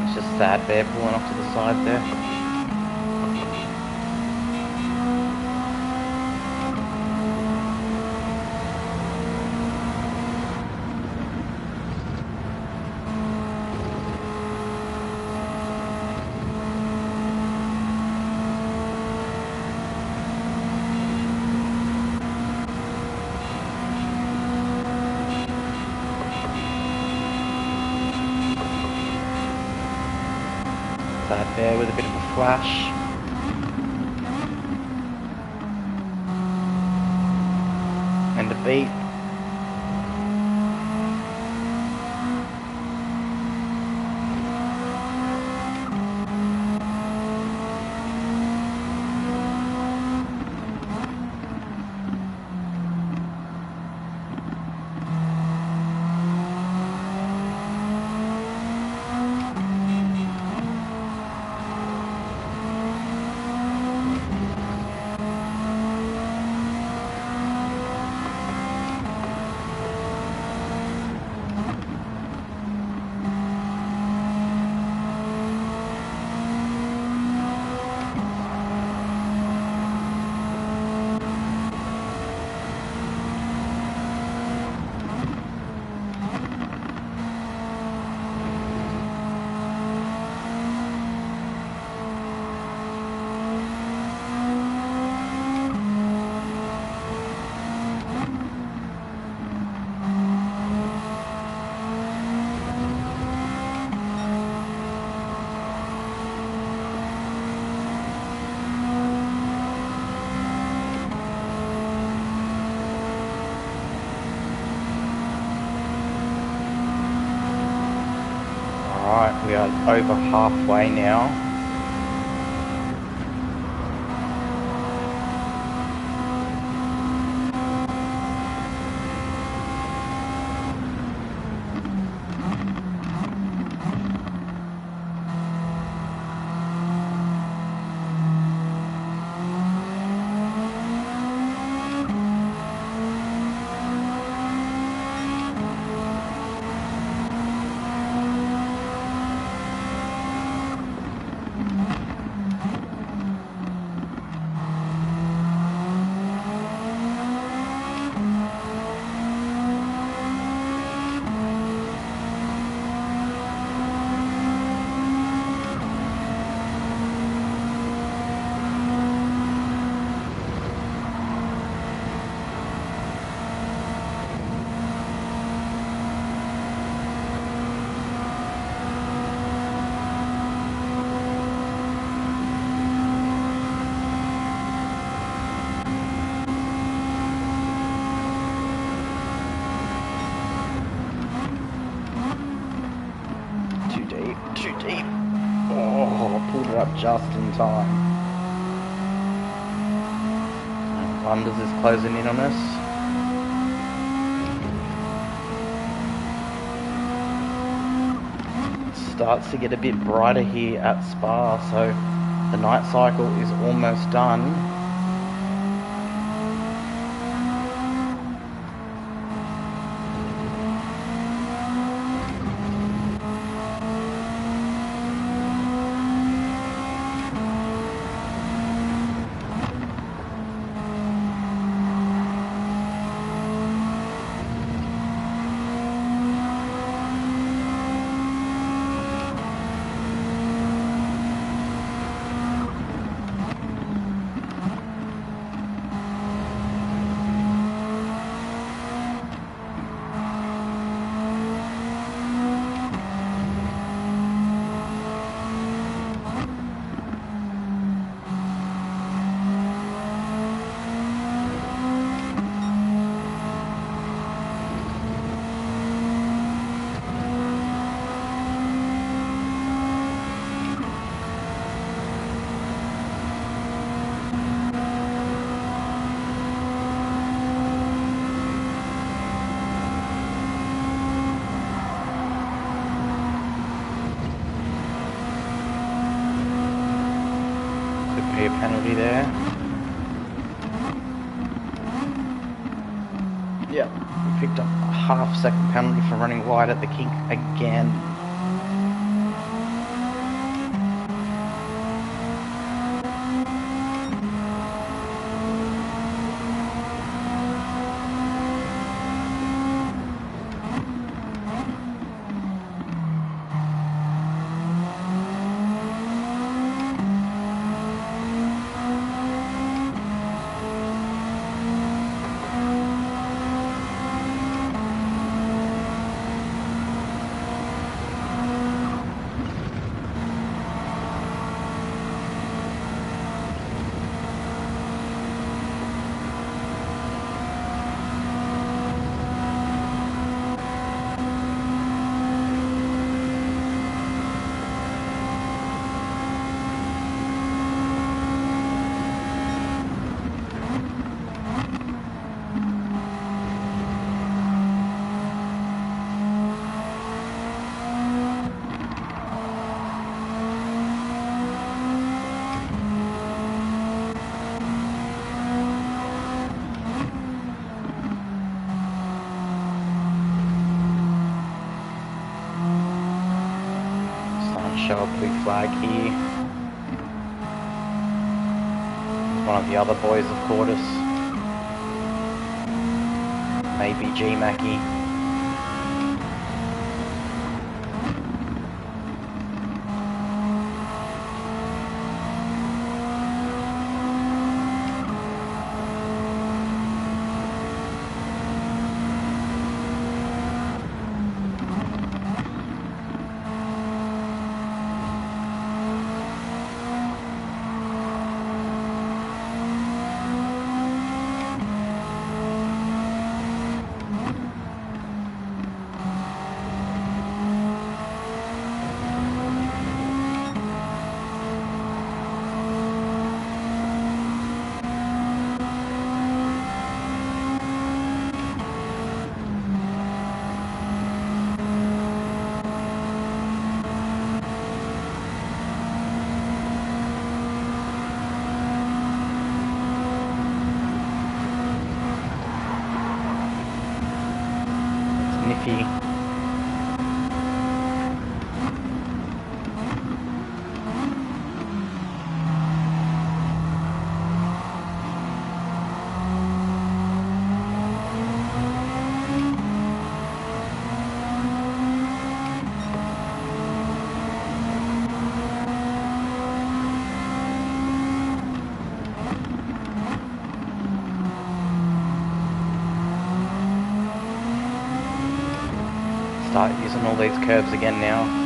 It's just Sad Bear pulling off to the side there. Sad Bear with a bit of a flash. And a beat. Alright, we are over halfway now. Deep. Oh, pulled it up just in time. Wonders is closing in on us. Starts to get a bit brighter here at Spa, so the night cycle is almost done. Could be a penalty there. Yep, we picked up a half-second penalty for running wide at the kink again. Show a blue flag here. One of the other boys have caught us. Maybe G Mackie. Nicky. Start using all these curves again now.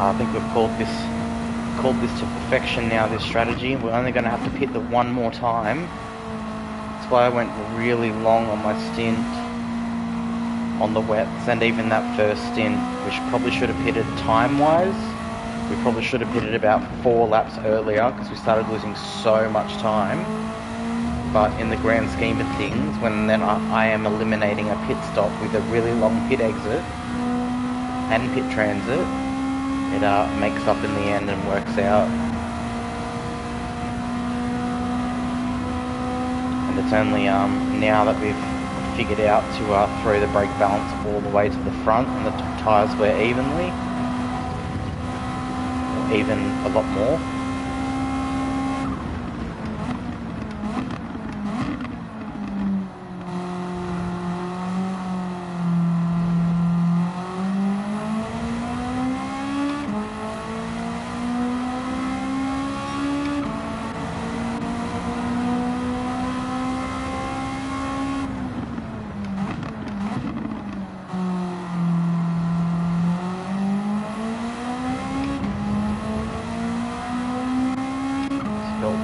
I think we've called this to perfection now, this strategy. We're only going to have to pit the one more time. That's why I went really long on my stint on the wets, and even that first stint, which probably should have pitted time-wise. We probably should have pitted about 4 laps earlier because we started losing so much time. But in the grand scheme of things, when then I am eliminating a pit stop with a really long pit exit and pit transit, it makes up in the end and works out. And it's only now that we've figured out to throw the brake balance all the way to the front and the tyres wear evenly, or even a lot more.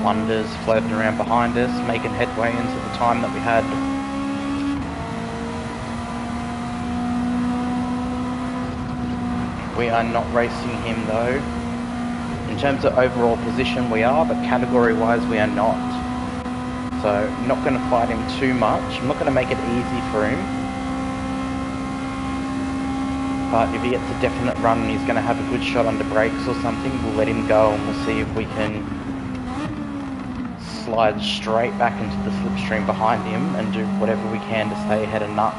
Wonders floating around behind us, making headway into the time that we had. We are not racing him though. In terms of overall position we are, but category wise we are not. So not going to fight him too much. I'm not going to make it easy for him. But if he gets a definite run and he's going to have a good shot under brakes or something, we'll let him go and we'll see if we can slide straight back into the slipstream behind him and do whatever we can to stay ahead of Nux.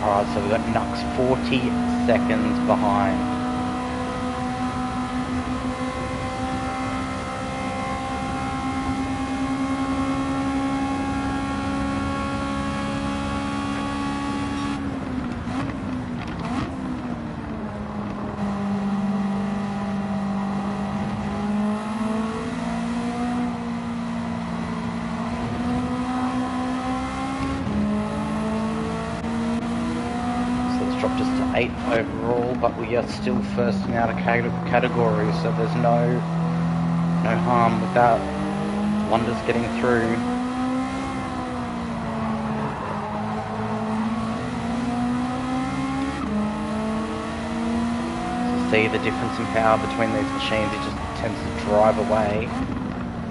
Alright, so we've got Nux 40 seconds behind. Dropped us to 8th overall, but we are still first in our category, so there's no harm with that. Wonders getting through. So see the difference in power between these machines. It just tends to drive away.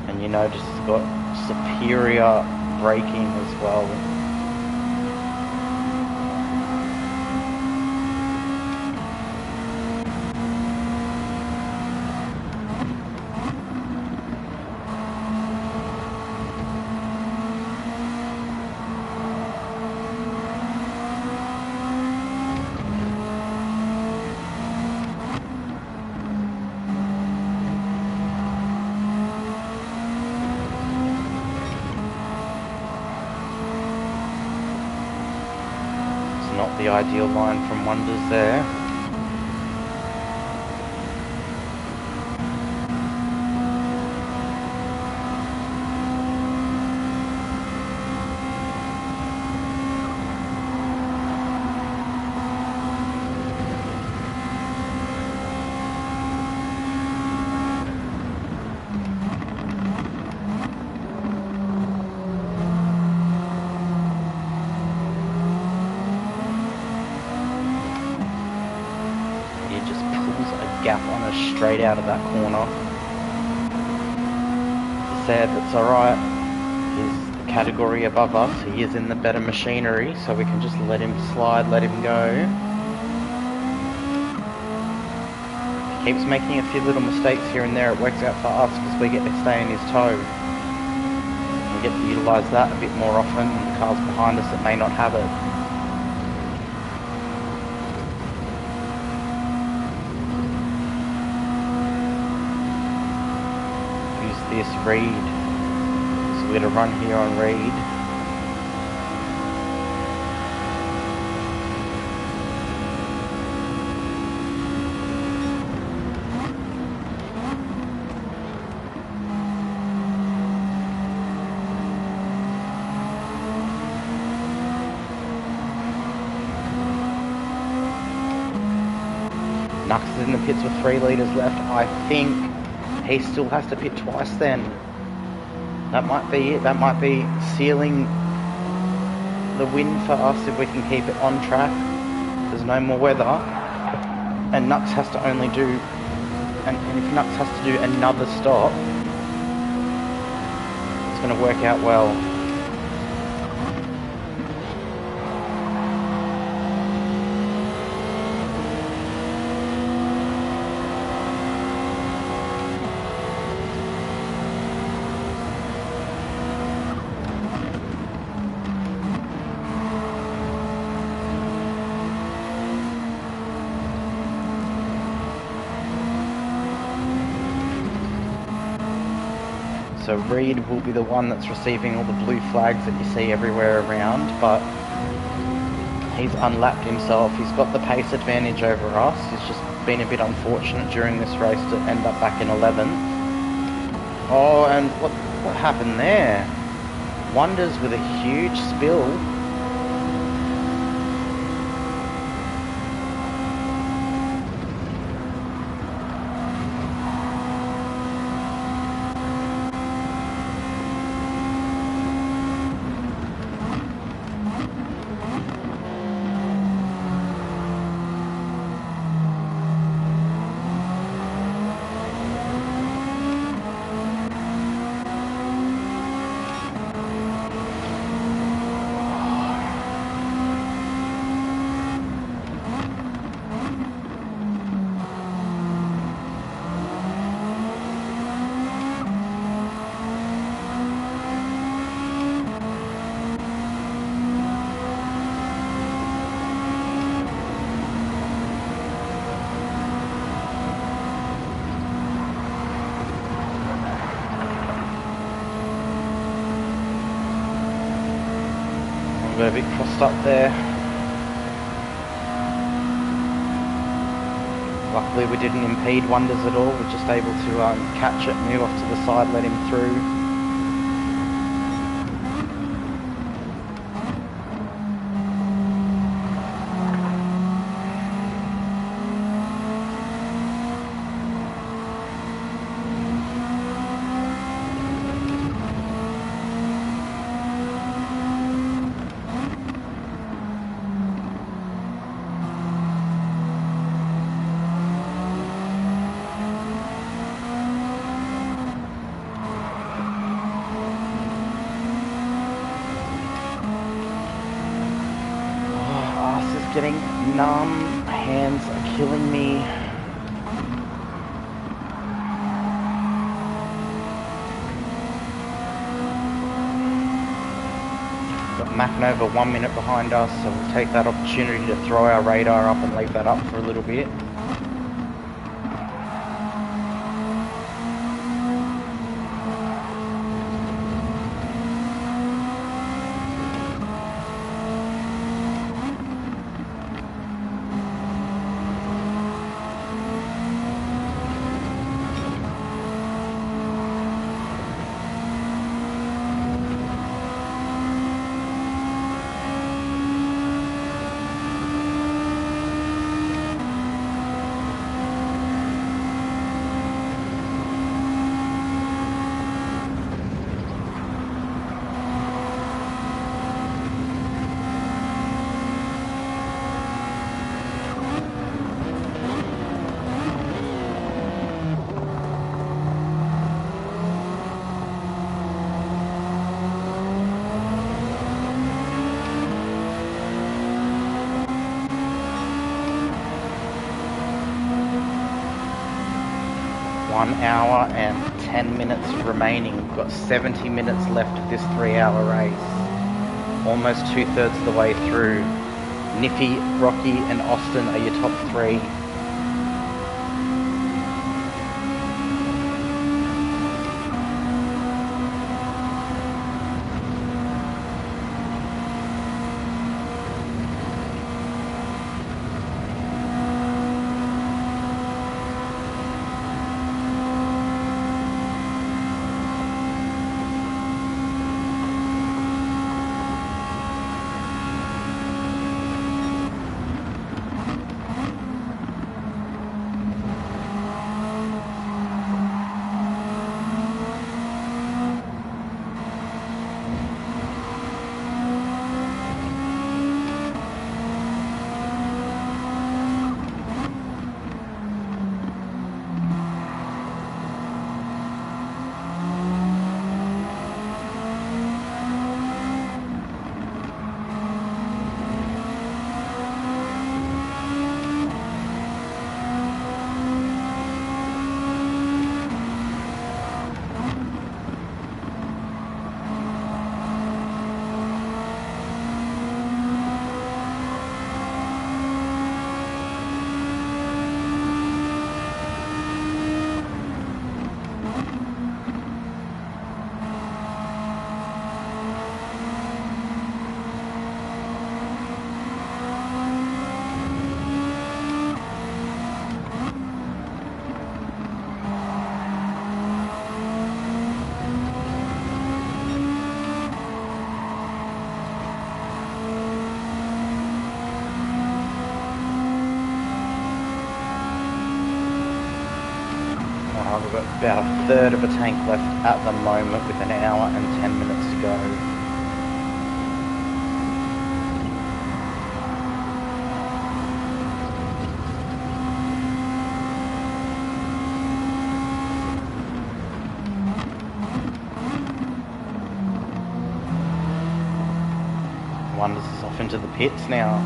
And you notice it's got superior braking as well. Not the ideal line from Wonders there. Gap on us straight out of that corner. Sad, that's alright. He's the category above us. He is in the better machinery, so we can just let him slide, let him go. He keeps making a few little mistakes here and there. It works out for us because we get to stay in his toe. We get to utilise that a bit more often, and the cars behind us that may not have it. This Reed, so we're going to run here on Reed. Nux is in the pits with 3 litres left. I think he still has to pit twice then. That might be it. That might be sealing the win for us if we can keep it on track. There's no more weather. And Nux has to only do... And if Nux has to do another stop, it's going to work out well. So Reed will be the one that's receiving all the blue flags that you see everywhere around, but he's unlapped himself. He's got the pace advantage over us. It's just been a bit unfortunate during this race to end up back in 11th. Oh, and what happened there? Wonders with a huge spill. Got a bit crossed up there. Luckily we didn't impede Wonders at all. We're just able to catch it, move off to the side, let him through. numb, hands are killing me. Got Macnova 1 minute behind us, so we'll take that opportunity to throw our radar up and leave that up for a little bit. One hour and 10 minutes remaining. We've got 70 minutes left of this 3-hour race. Almost 2/3 of the way through. Nippy, Rocky and Austin are your top three. We've got about a third of a tank left at the moment with an hour and 10 minutes to go. Wonders is off into the pits now.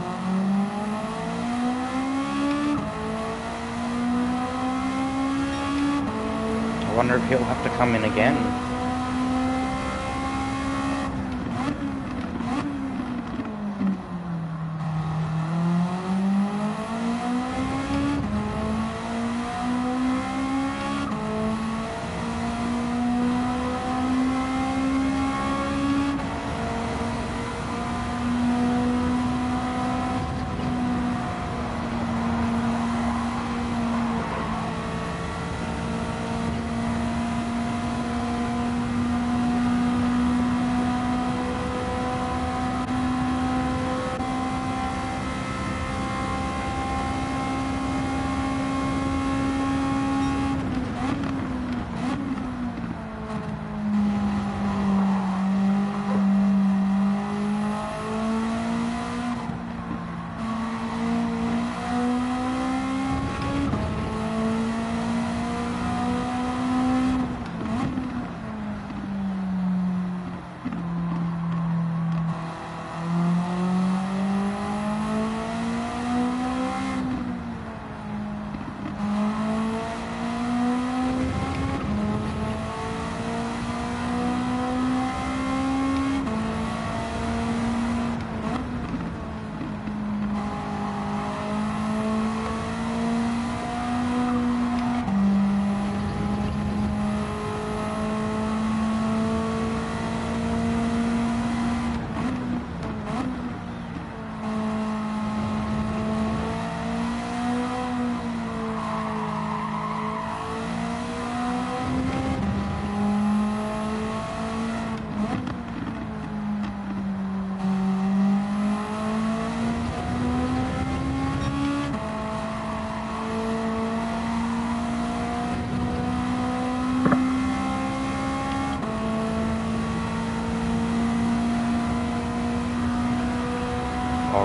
I wonder if he'll have to come in again.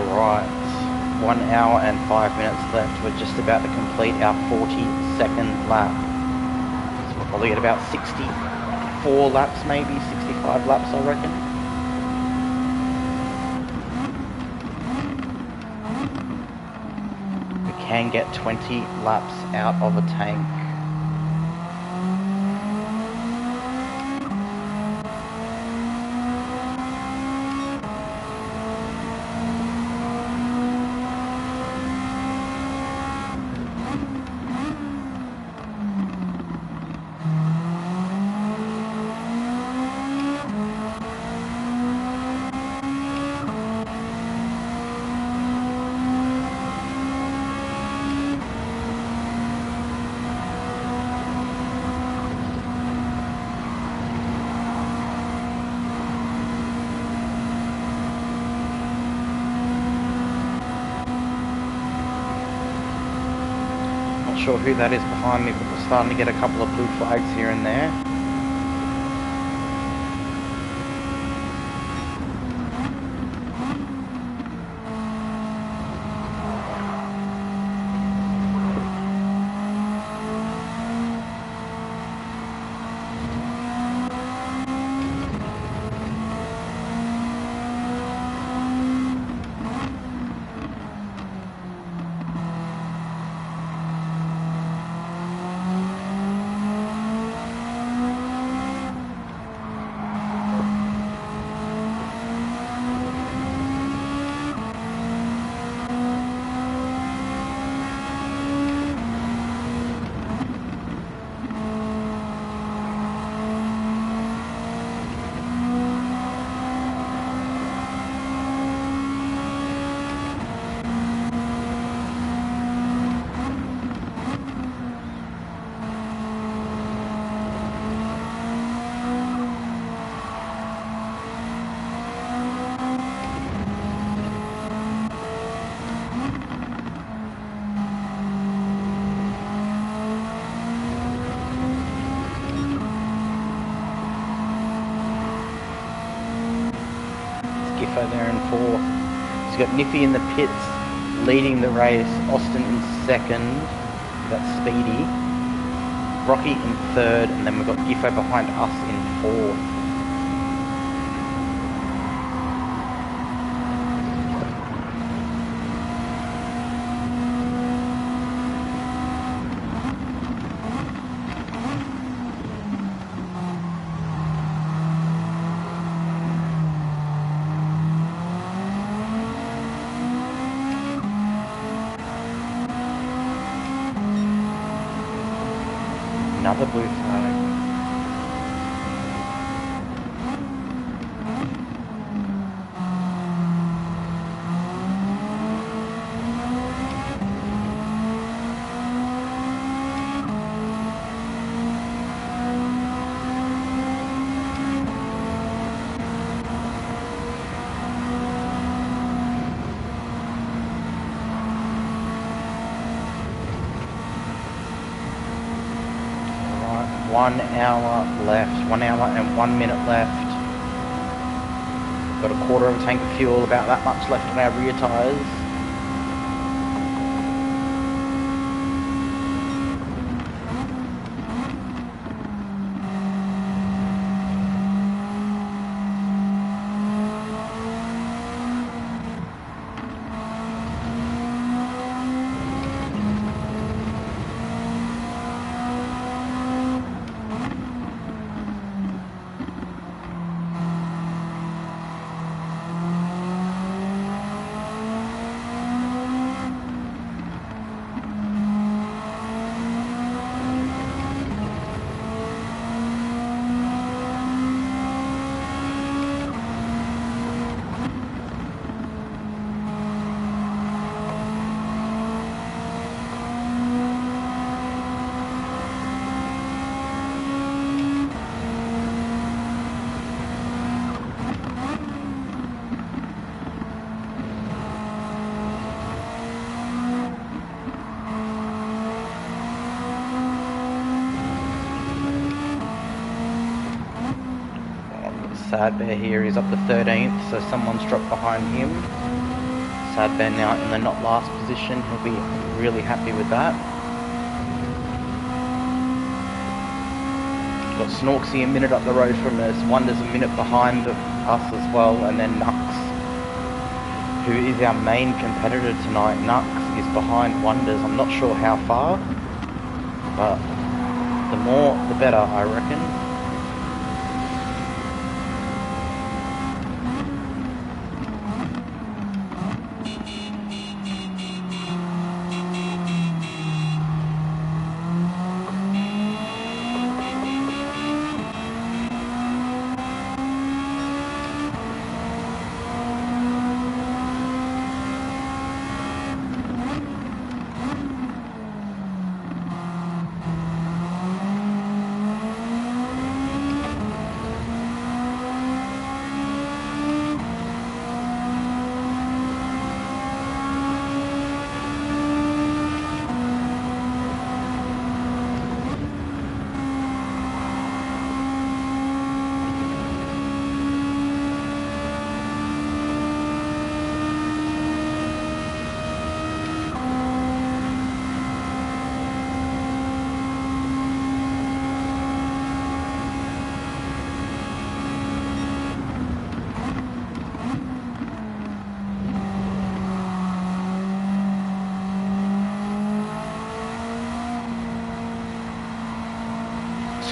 Alright, 1 hour and 5 minutes left. We're just about to complete our 40-second lap. So we'll probably get about 64 laps, maybe 65 laps, I reckon. We can get 20 laps out of a tank. Sure who that is behind me, but we're starting to get a couple of blue flags here and there. Giffo there in fourth. He's got Niffy in the pits, leading the race. Austin in second. That's Speedy. Rocky in third, and then we've got Giffo behind us in fourth. Another blue flag. Right, 1 hour left, 1 hour and 1 minute left. Got a quarter of a tank of fuel, about that much left on our rear tyres. Sad Bear here is up to 13th, so someone's dropped behind him. Sad Ben now in the not last position. He'll be really happy with that. Got Snorksy a minute up the road from us, Wonders a minute behind us as well, and then Nux, who is our main competitor tonight. Nux is behind Wonders. I'm not sure how far, but the more the better, I reckon.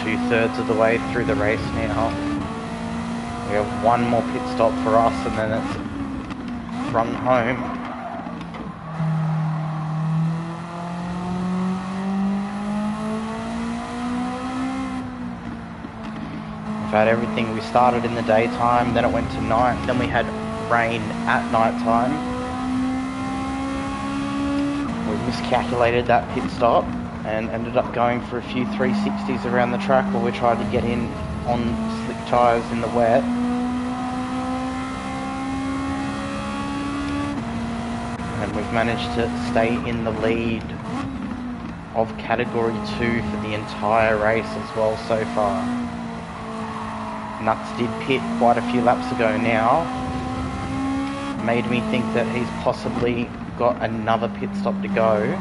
Two-thirds of the way through the race now. We have one more pit stop for us and then it's run home. We've had everything. We started in the daytime, then it went to night, then we had rain at night time. We miscalculated that pit stop and ended up going for a few 360s around the track while we tried to get in on slick tyres in the wet. And we've managed to stay in the lead of Category 2 for the entire race as well so far. Nux did pit quite a few laps ago now. Made me think that he's possibly got another pit stop to go.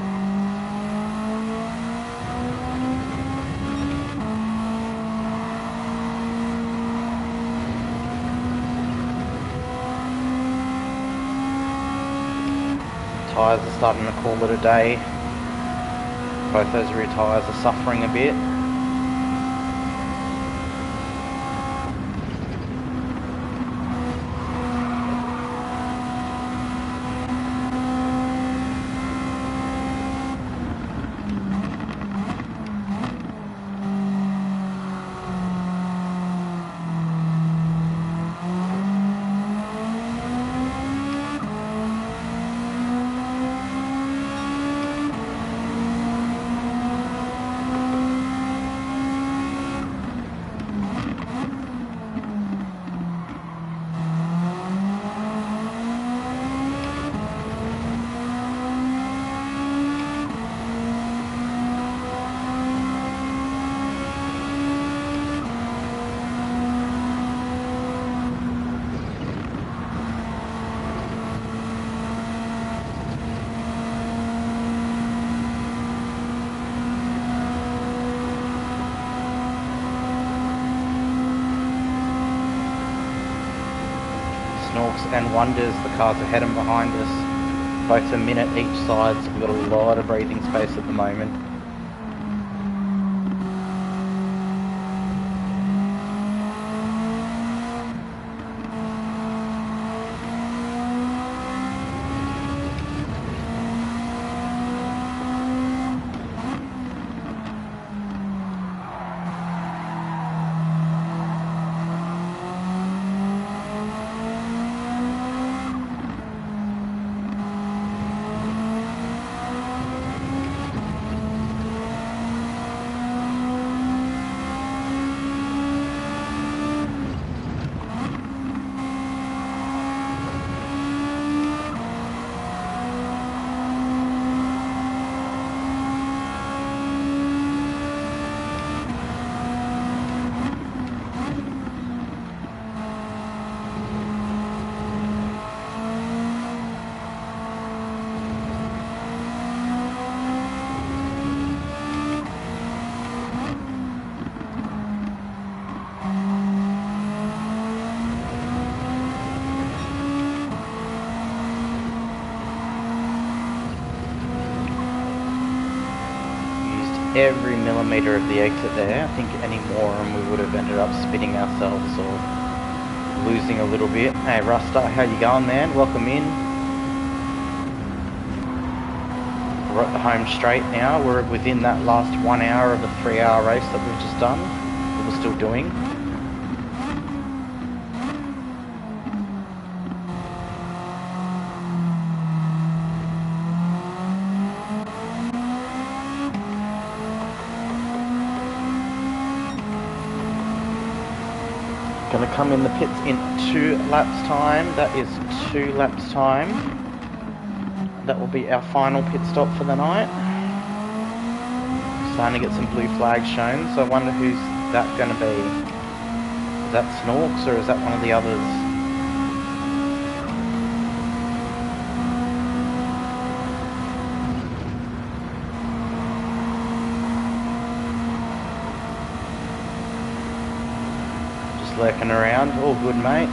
Tyres are starting to call it a day. Both those rear tyres are suffering a bit. And Wonders, the cars ahead and behind us, both a minute each side, so we've got a lot of breathing space at the moment. every millimetre of the exit there. I think any more and we would have ended up spinning ourselves or losing a little bit. Hey Rusta, how you going, man? Welcome in. We're at the home straight now. We're within that last 1 hour of a 3-hour race that we've just done. That we're still doing. Gonna come in the pits in 2 laps time. That is 2 laps time. That will be our final pit stop for the night. Starting to get some blue flags shown, so I wonder who's that gonna be. Is that Snorks or is that one of the others? Lurking around, all good, mate.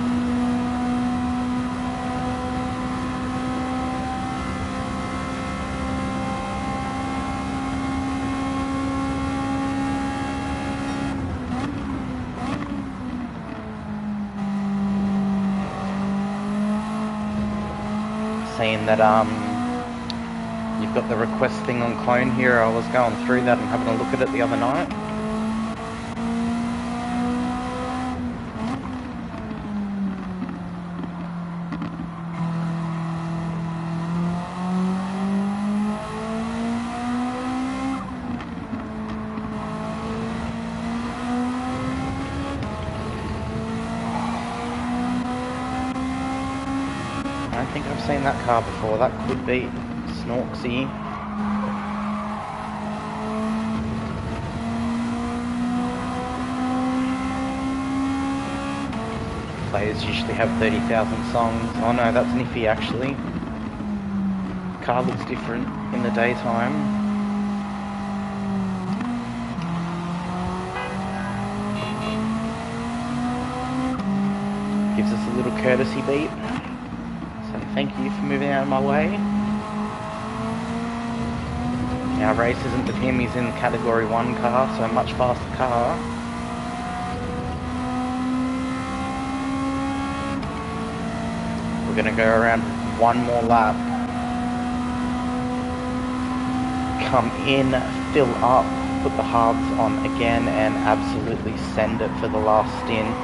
Seeing that you've got the request thing on Clone here. I was going through that and having a look at it the other night. I think I've seen that car before. That could be Snorksy. Players usually have 30,000 songs. Oh no, that's Niffy actually. Car looks different in the daytime. Gives us a little courtesy beep. Thank you for moving out of my way. Our race isn't with him, he's in the category 1 car, so a much faster car. We're going to go around one more lap. Come in, fill up, put the hubs on again and absolutely send it for the last stint.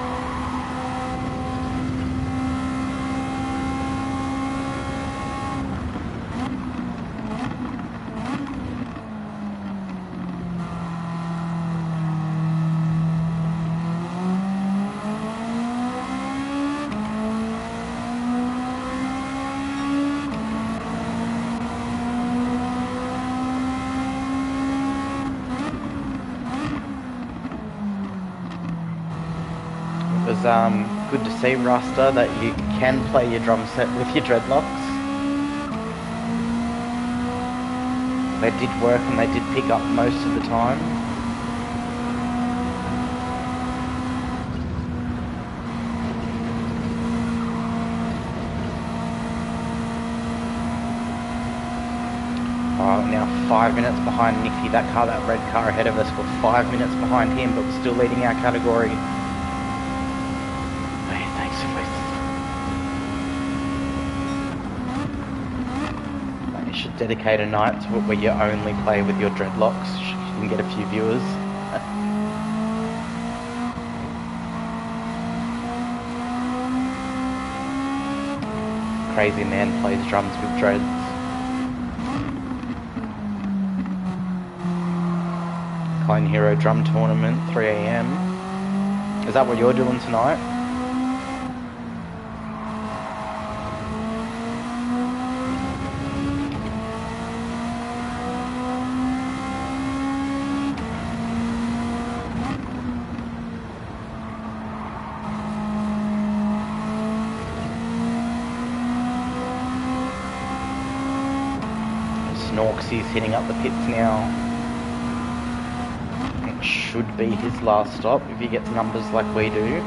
It was good to see, Rasta, that you can play your drum set with your dreadlocks. They did work and they did pick up most of the time. Now 5 minutes behind Nicky. That car, that red car ahead of us, we're 5 minutes behind him, but we're still leading our category. Hey, thanks for you should dedicate a night to it where you only play with your dreadlocks. You can get a few viewers. Crazy man plays drums with dreads. Clone Hero Drum Tournament, 3 AM. Is that what you're doing tonight? Snorksy's hitting up the pits now. Should be his last stop if he gets numbers like we do.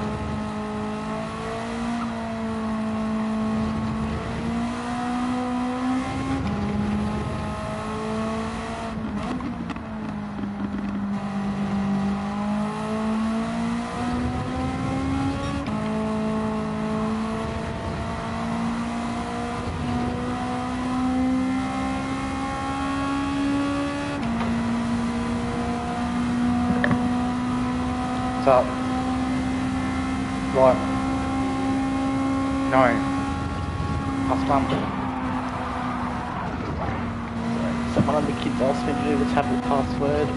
What's up? What? No. Pass bump. So one of the kids asked me to do the tablet password.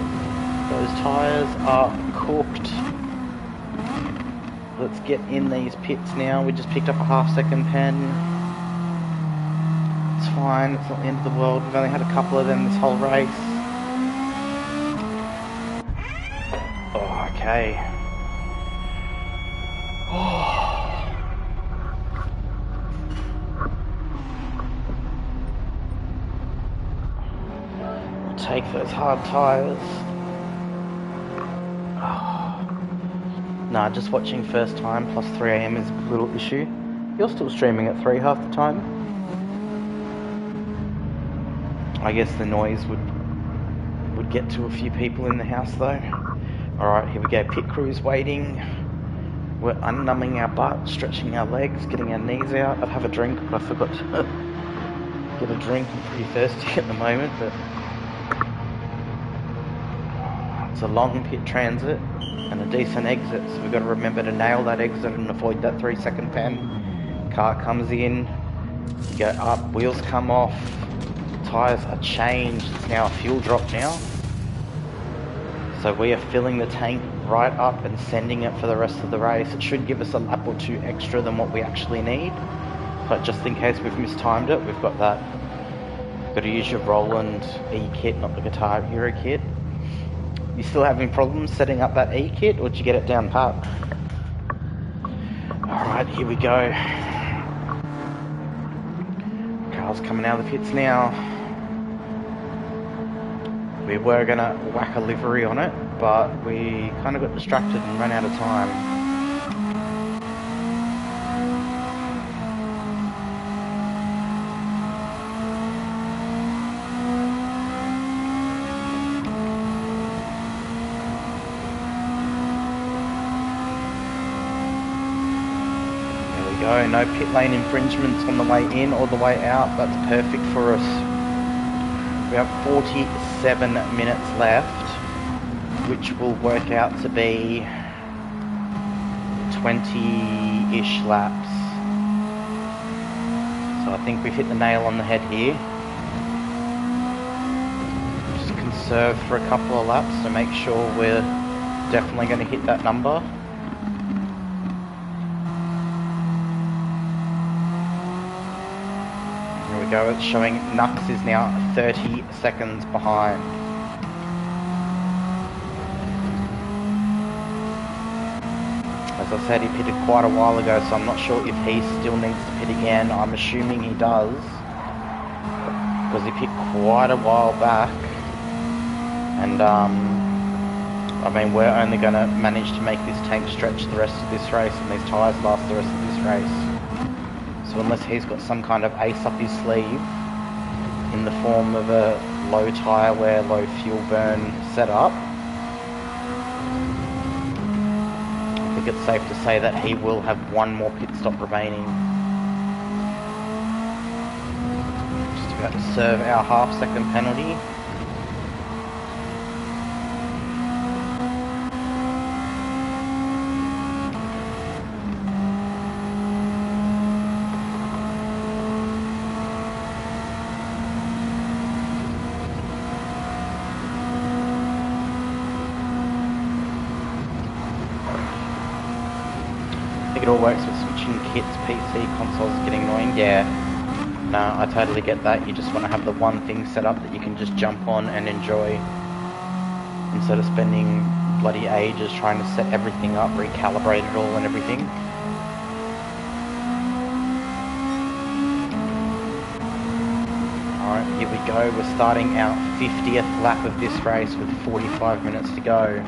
Those tyres are cooked. Let's get in these pits now. We just picked up a half-second pen. It's fine, it's not the end of the world. We've only had a couple of them this whole race. Oh, okay. Oh. We'll take those hard tyres. Nah, just watching first time plus 3 AM is a little issue. You're still streaming at 3 half the time. I guess the noise would get to a few people in the house though. Alright, here we go. Pit crew's waiting. We're unnumbing our butt, stretching our legs, getting our knees out. I'd have a drink, but I forgot to get a drink. I'm pretty thirsty at the moment, but it's a long pit transit and a decent exit, so we've got to remember to nail that exit and avoid that 3-second pen. Car comes in, you go up, wheels come off, tyres are changed, it's now a fuel drop now. So we are filling the tank right up and sending it for the rest of the race. It should give us a lap or two extra than what we actually need, but just in case we've mistimed it, we've got that. Got to use your Roland E kit, not the Guitar Hero kit. You still having problems setting up that E kit, or did you get it down pat? Alright, here we go. Car's coming out of the pits now. We were going to whack a livery on it, but we kind of got distracted and ran out of time. No pit lane infringements on the way in or the way out. That's perfect for us. We have 47 minutes left, which will work out to be 20-ish laps. So I think we've hit the nail on the head here. Just conserve for a couple of laps to make sure we're definitely going to hit that number. Go. It's showing Nux is now 30 seconds behind. As I said, he pitted quite a while ago, so I'm not sure if he still needs to pit again. I'm assuming he does, because he pit quite a while back. And I mean, we're only going to manage to make this tank stretch the rest of this race, and these tyres last the rest of this race. So unless he's got some kind of ace up his sleeve in the form of a low tyre wear, low fuel burn setup, I think it's safe to say that he will have one more pit stop remaining. Just about to serve our half-second penalty. It all works with switching kits, PC, consoles getting annoying. Yeah, no, I totally get that. You just want to have the one thing set up that you can just jump on and enjoy, instead of spending bloody ages trying to set everything up, recalibrate it all and everything. Alright, here we go. We're starting our 50th lap of this race with 45 minutes to go.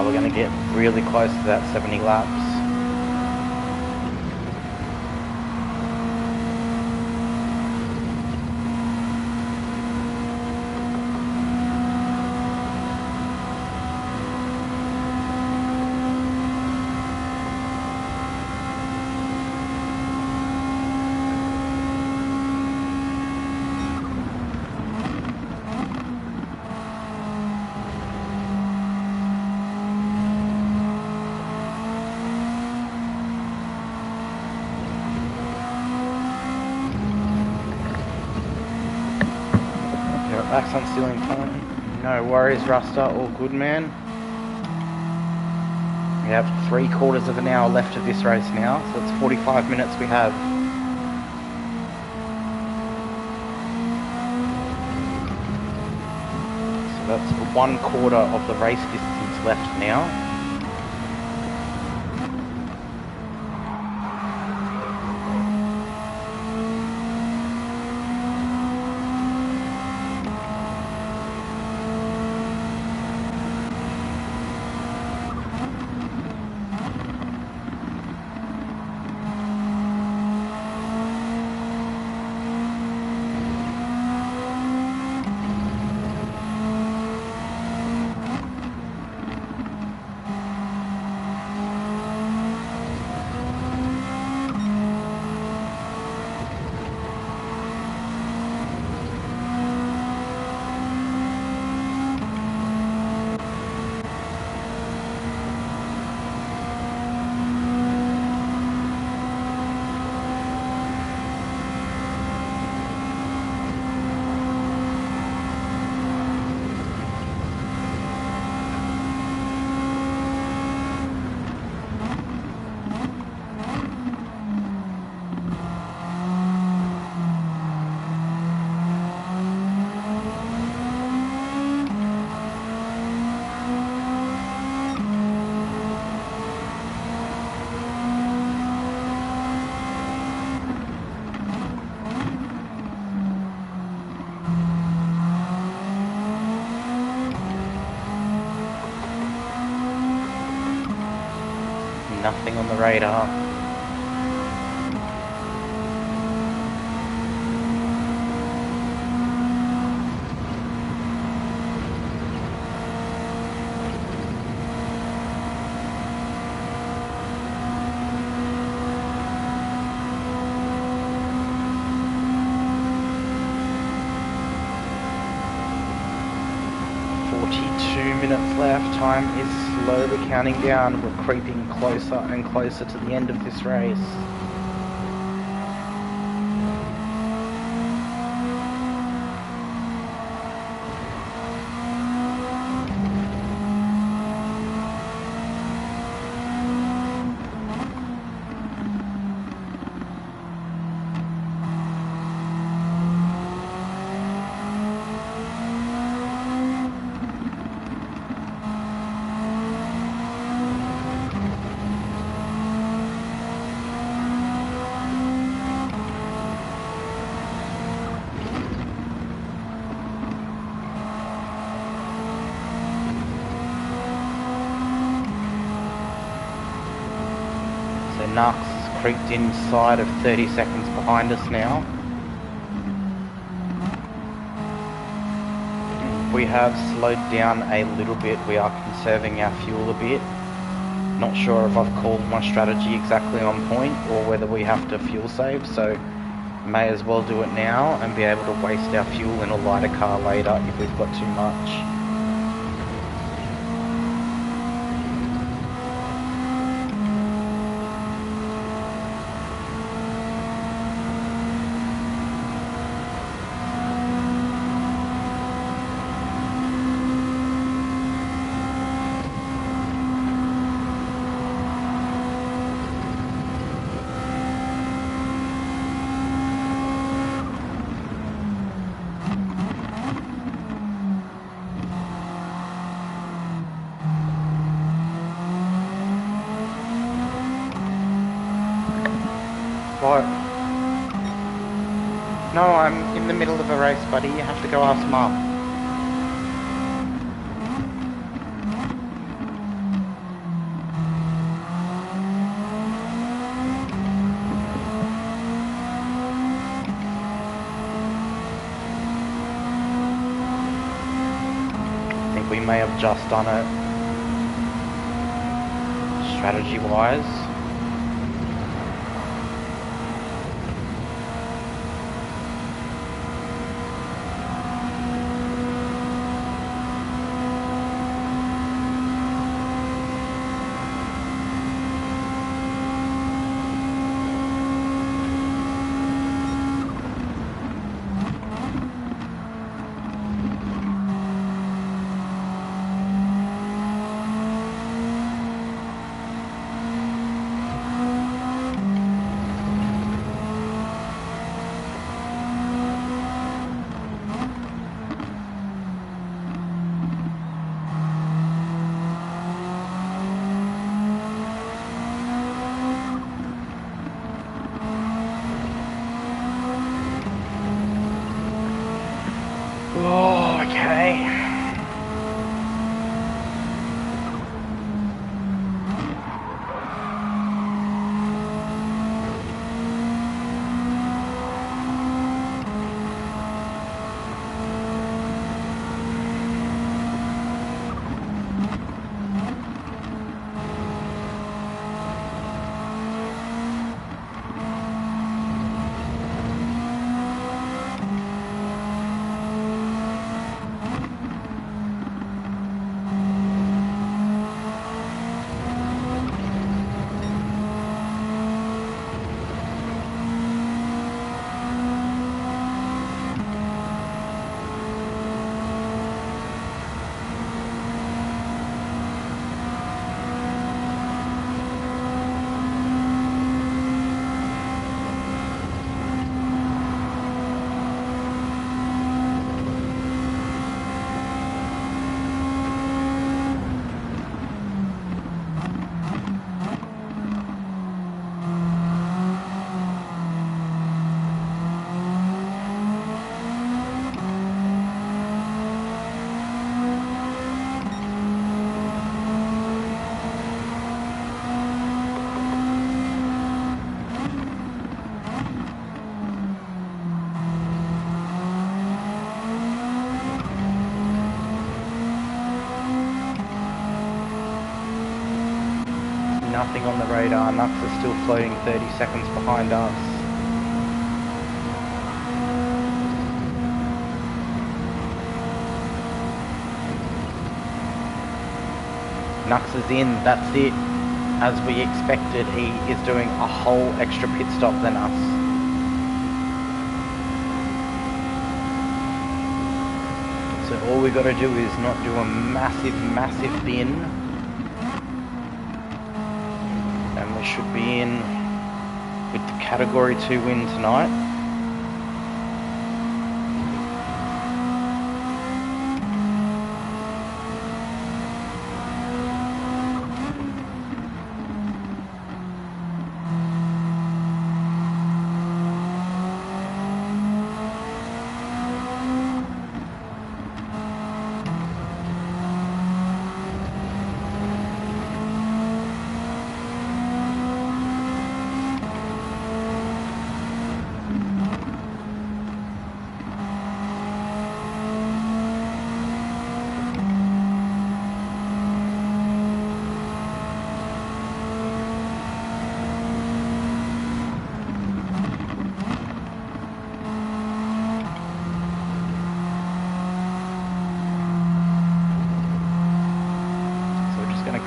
We're going to get really close to that 70 laps. Backs on stealing point. No worries, Ruster. All good, man. We have 3/4 of an hour left of this race now, so it's 45 minutes we have. So that's 1/4 of the race distance left now. Nothing on the radar. Minutes left. Time is slowly counting down. We're creeping closer and closer to the end of this race. Nux creeped inside of 30 seconds behind us now. We have slowed down a little bit. We are conserving our fuel a bit. Not sure if I've called my strategy exactly on point or whether we have to fuel save, so may as well do it now and be able to waste our fuel in a lighter car later if we've got too much. What? No, I'm in the middle of a race, buddy. You have to go ask Mum. I think we may have just done it strategy-wise. nothing on the radar. Nux is still floating 30 seconds behind us. Nux is in, that's it. As we expected, he is doing a whole extra pit stop than us. So all we got to do is not do a massive bin. And we should be in with the Category 2 win tonight.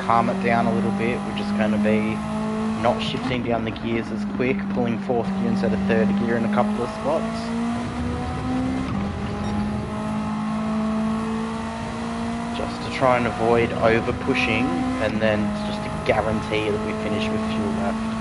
Calm it down a little bit. We're just going to be not shifting down the gears as quick, pulling fourth gear instead of third gear in a couple of spots. Just to try and avoid over pushing, and then just to guarantee that we finish with fuel left.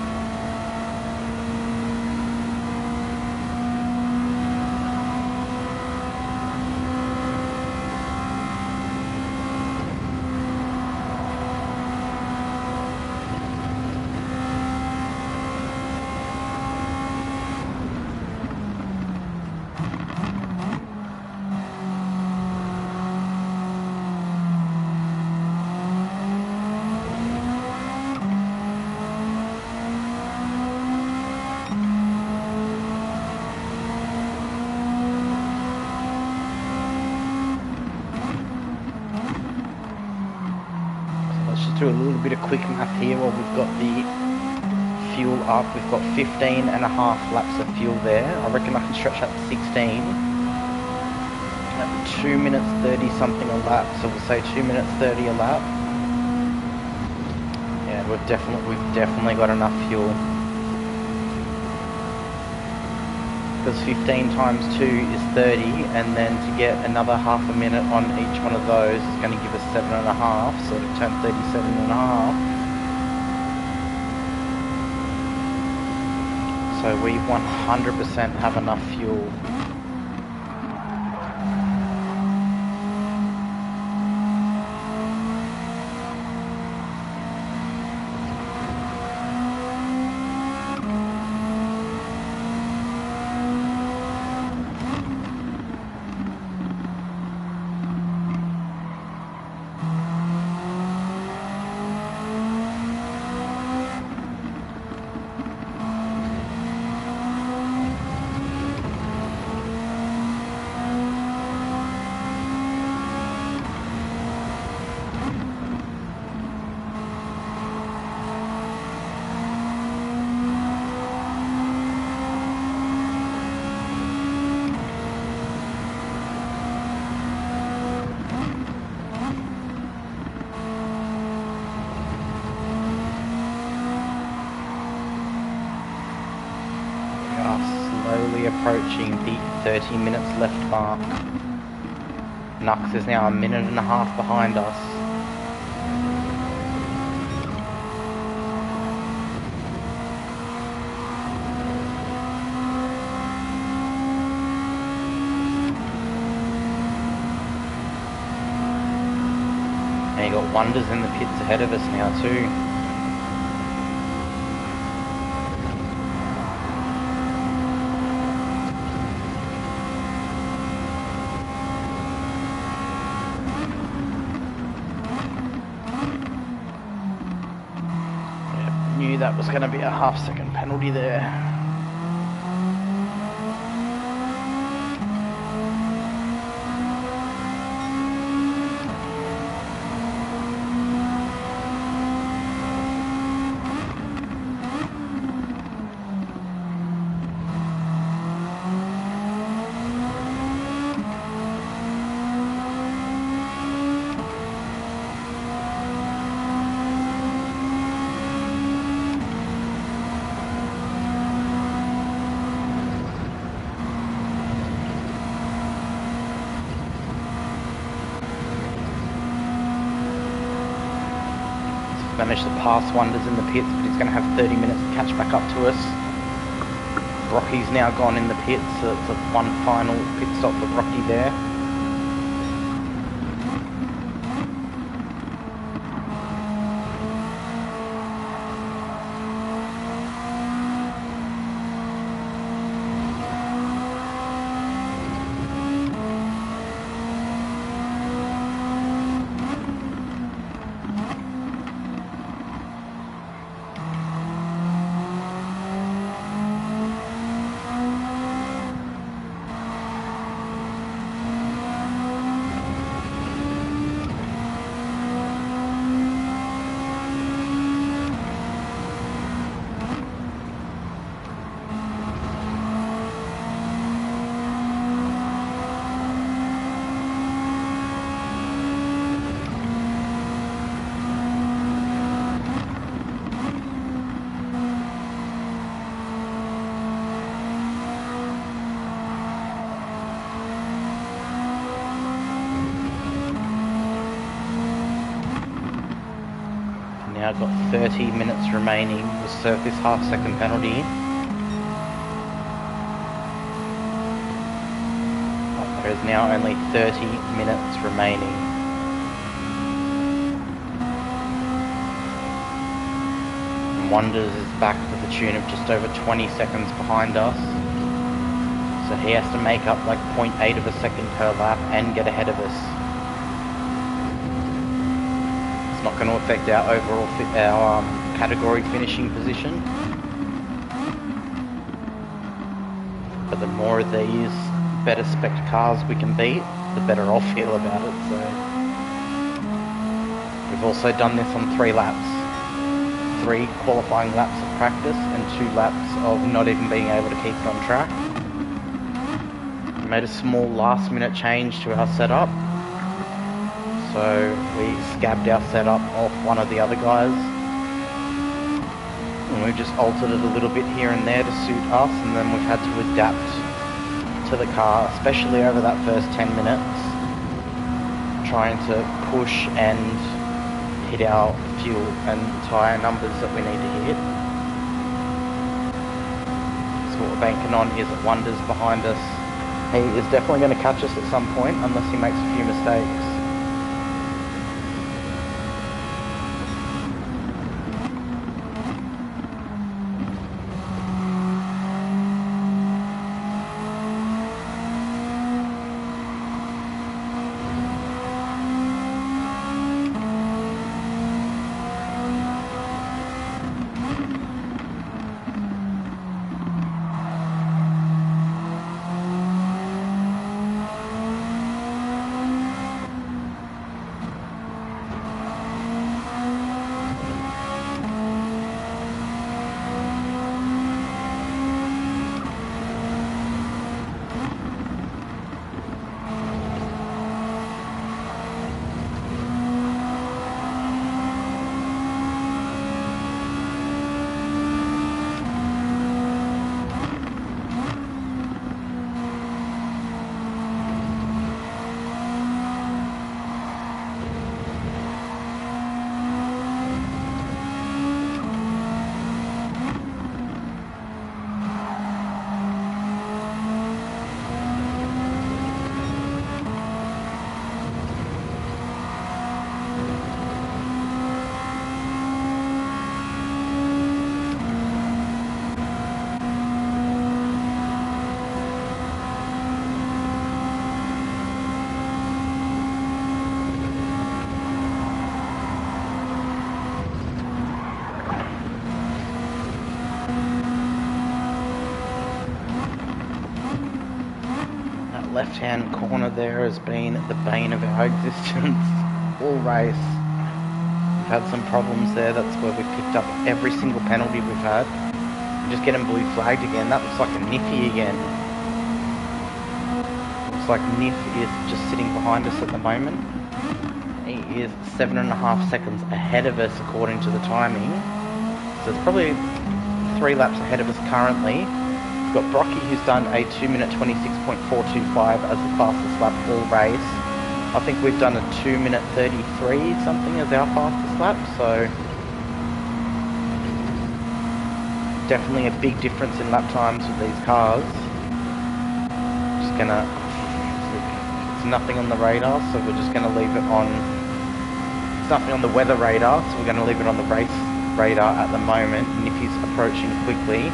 Do a little bit of quick math here while we've got the fuel up. We've got 15 and a half laps of fuel there. I reckon I can stretch up to 16 at 2 minutes 30 something a lap, so we'll say 2 minutes 30 a lap. Yeah, we've definitely got enough fuel, because 15 times 2 is 30, and then to get another half a minute on each one of those is going to give us 7.5, so to turn 37.5. So we 100% have enough fuel. Approaching the 30 minutes left mark. Nux is now a minute and a half behind us. And you got Wonders in the pits ahead of us now too. That was going to be a half-second penalty there. managed to pass Wonders in the pits, but he's going to have 30 minutes to catch back up to us. Rocky's now gone in the pits, so it's a one final pit stop for Rocky there. Now got 30 minutes remaining to serve this half-second penalty. There is now only 30 minutes remaining. And Wonders is back to the tune of just over 20 seconds behind us. So he has to make up like 0.8 of a second per lap and get ahead of us. Not going to affect our overall category finishing position, but the more of these better spec cars we can beat, the better I'll feel about it. So we've also done this on 3 laps, 3 qualifying laps of practice and 2 laps of not even being able to keep it on track. We made a small last minute change to our setup. So we scabbed our setup off one of the other guys, and we've just altered it a little bit here and there to suit us, and then we've had to adapt to the car, especially over that first 10 minutes, trying to push and hit our fuel and tyre numbers that we need to hit. So what we're banking on is that Wonders behind us. He is definitely going to catch us at some point unless he makes a few mistakes. Left-hand corner there has been the bane of our existence all race. We've had some problems there. That's where we've picked up every single penalty we've had. We're just getting blue flagged again. That looks like a Niffy again. Looks like Niff is just sitting behind us at the moment. He is 7.5 seconds ahead of us according to the timing. So it's probably 3 laps ahead of us currently. We've got Brocky, who's done a 2-minute 26.425 as the fastest lap all race. I think we've done a 2-minute 33 something as our fastest lap, so definitely a big difference in lap times with these cars. Just gonna, it's nothing on the radar, so we're just gonna leave it on. It's nothing on the weather radar, so we're gonna leave it on the race radar at the moment. And if he's approaching quickly,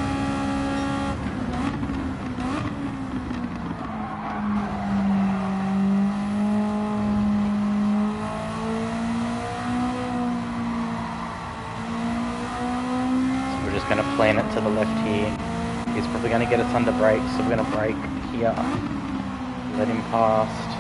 going to plan it to the left here. He's probably going to get us under brakes, so we're going to brake here, let him past.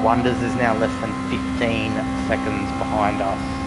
Wonders is now less than 15 seconds behind us.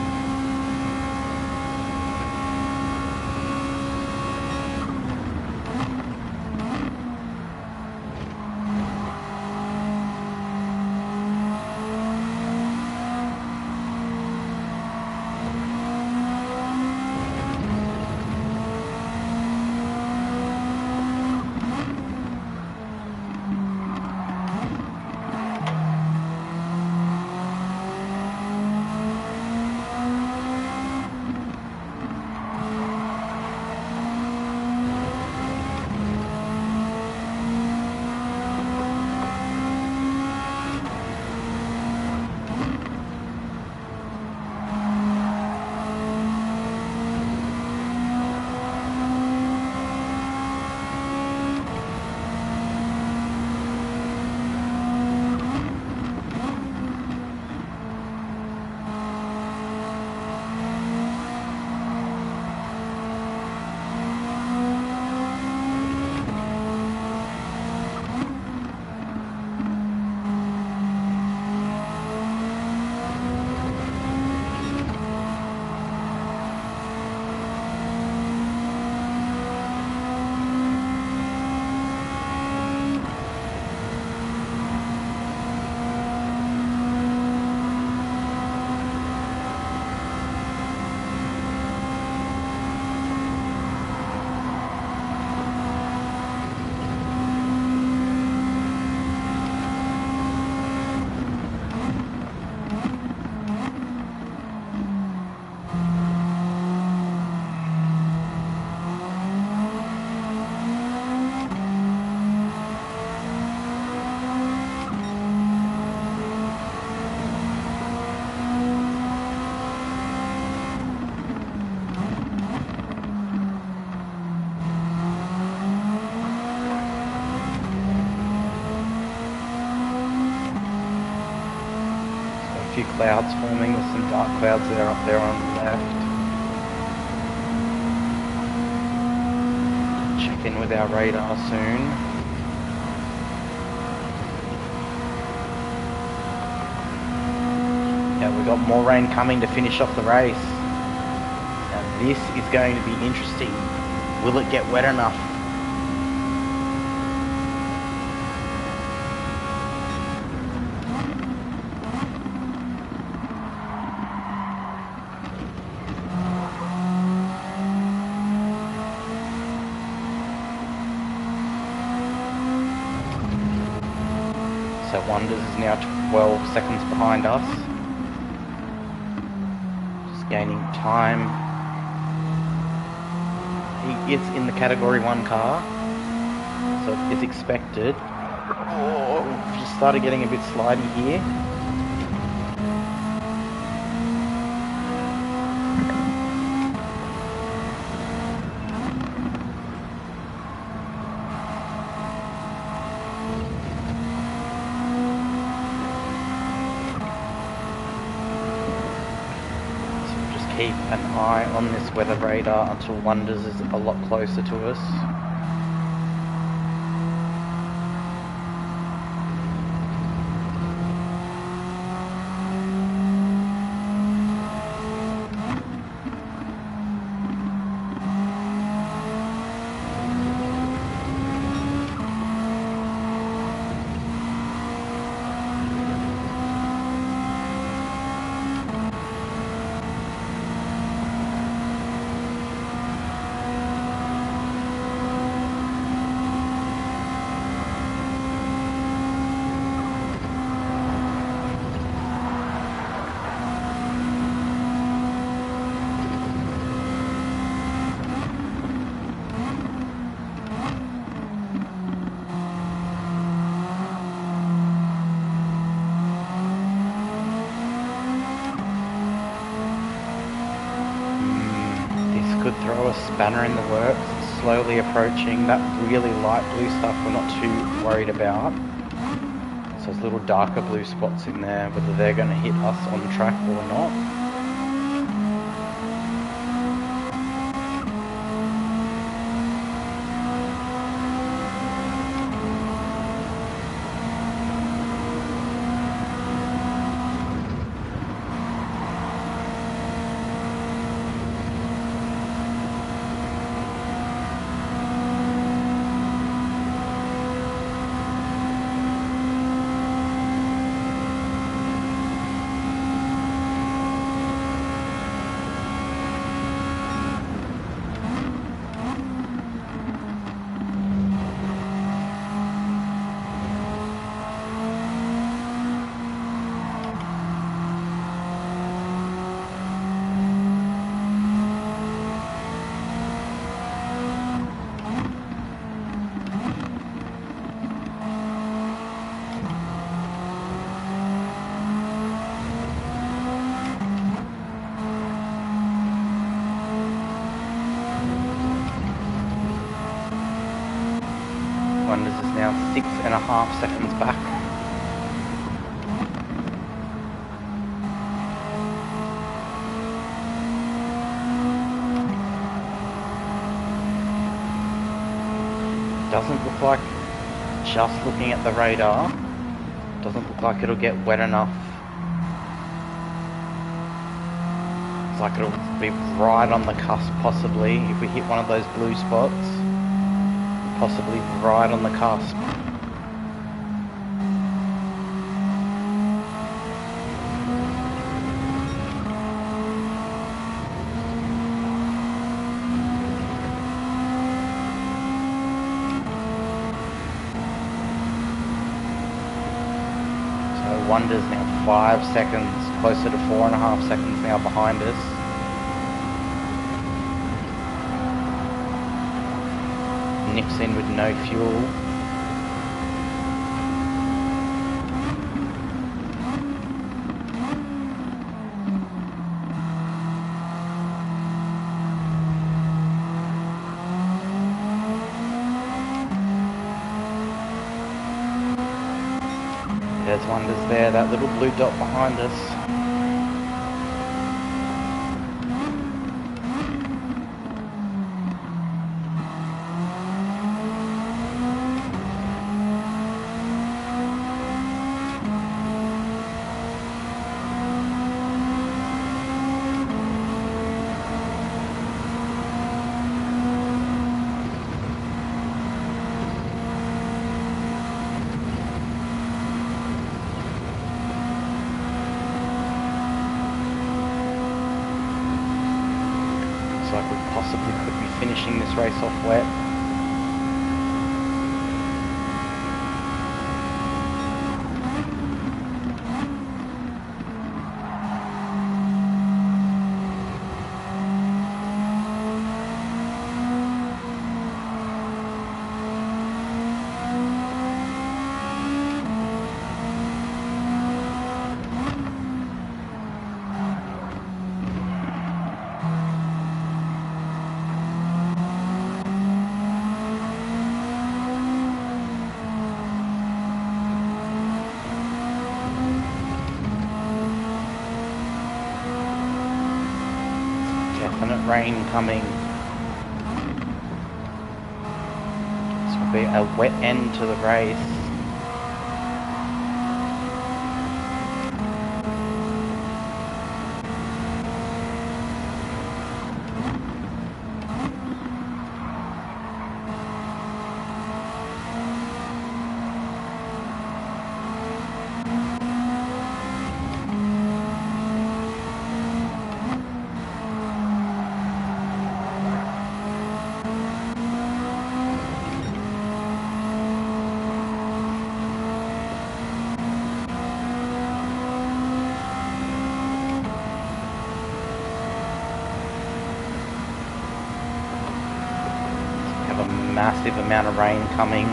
few clouds forming. There's some dark clouds there up there on the left. Check in with our radar soon. Yeah, we've got more rain coming to finish off the race. Now this is going to be interesting. Will it get wet enough? So Wonders is now 12 seconds behind us. Just gaining time. He is in the Category 1 car, so it is expected. Oh, we've just started getting a bit slidey here. Keep an eye on this weather radar until Wonders is a lot closer to us. Could throw a spanner in the works. It's slowly approaching. That really light blue stuff we're not too worried about. So there's little darker blue spots in there, whether they're going to hit us on track or not. Wonders is now 6.5 seconds back. Doesn't look like, just looking at the radar, doesn't look like it'll get wet enough. It's like it'll be right on the cusp possibly if we hit one of those blue spots. Possibly right on the cusp. So Wonders now 5 seconds, closer to 4.5 seconds now behind us. Nips in with no fuel. There's Wonders there, that little blue dot behind us. Like we possibly could be finishing this race off wet. Definite rain coming. This will be a wet end to the race. Massive amount of rain coming.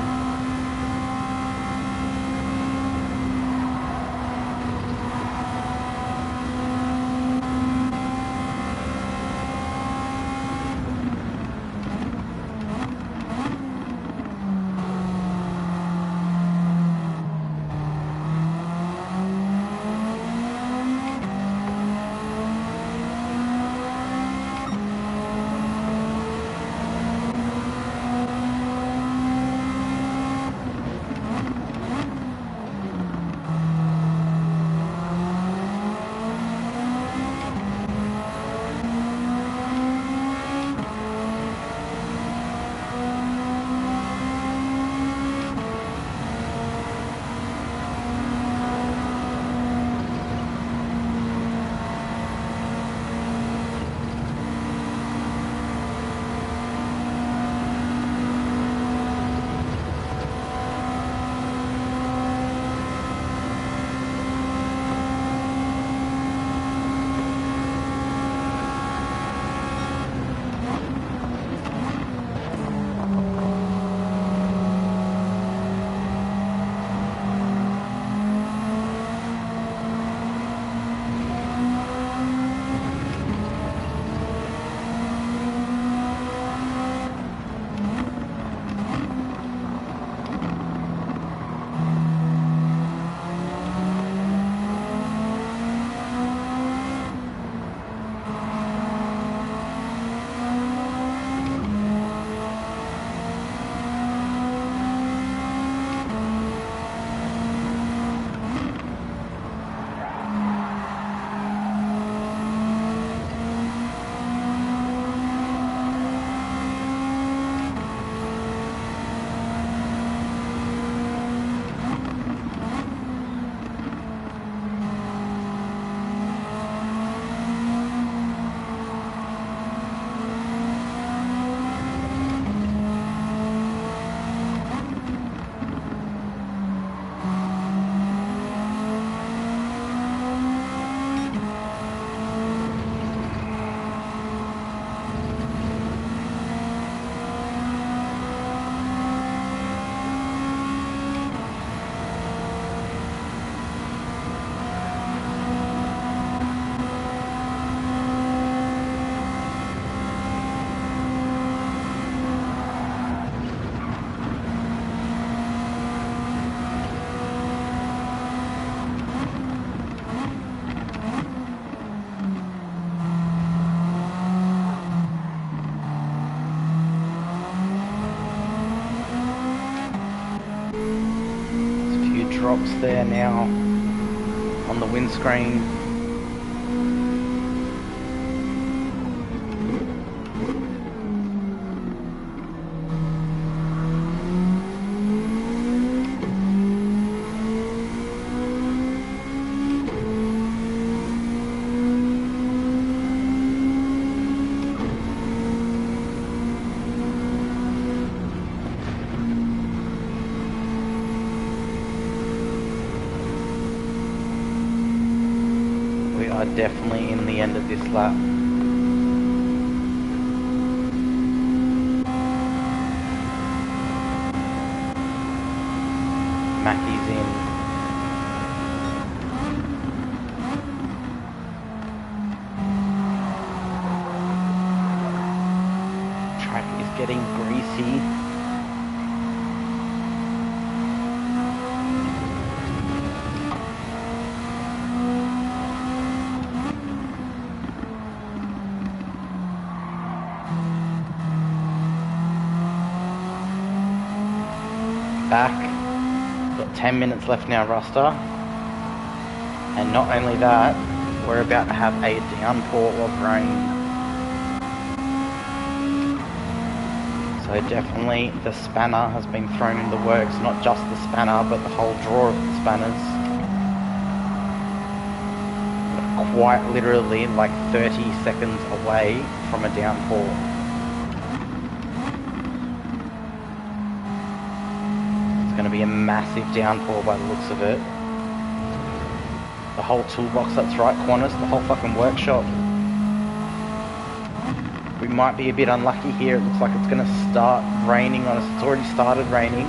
drops there now on the windscreen. Definitely in the end of this lap. Mackey's in. Track is getting greasy. Back. Got 10 minutes left now, Ruster. And not only that, we're about to have a downpour of rain. So definitely the spanner has been thrown in the works, not just the spanner, but the whole drawer of the spanners. Quite literally like 30 seconds away from a downpour. Going to be a massive downpour by the looks of it. The whole toolbox, that's right, Qantas, the whole fucking workshop. We might be a bit unlucky here. It looks like it's going to start raining on us. It's already started raining,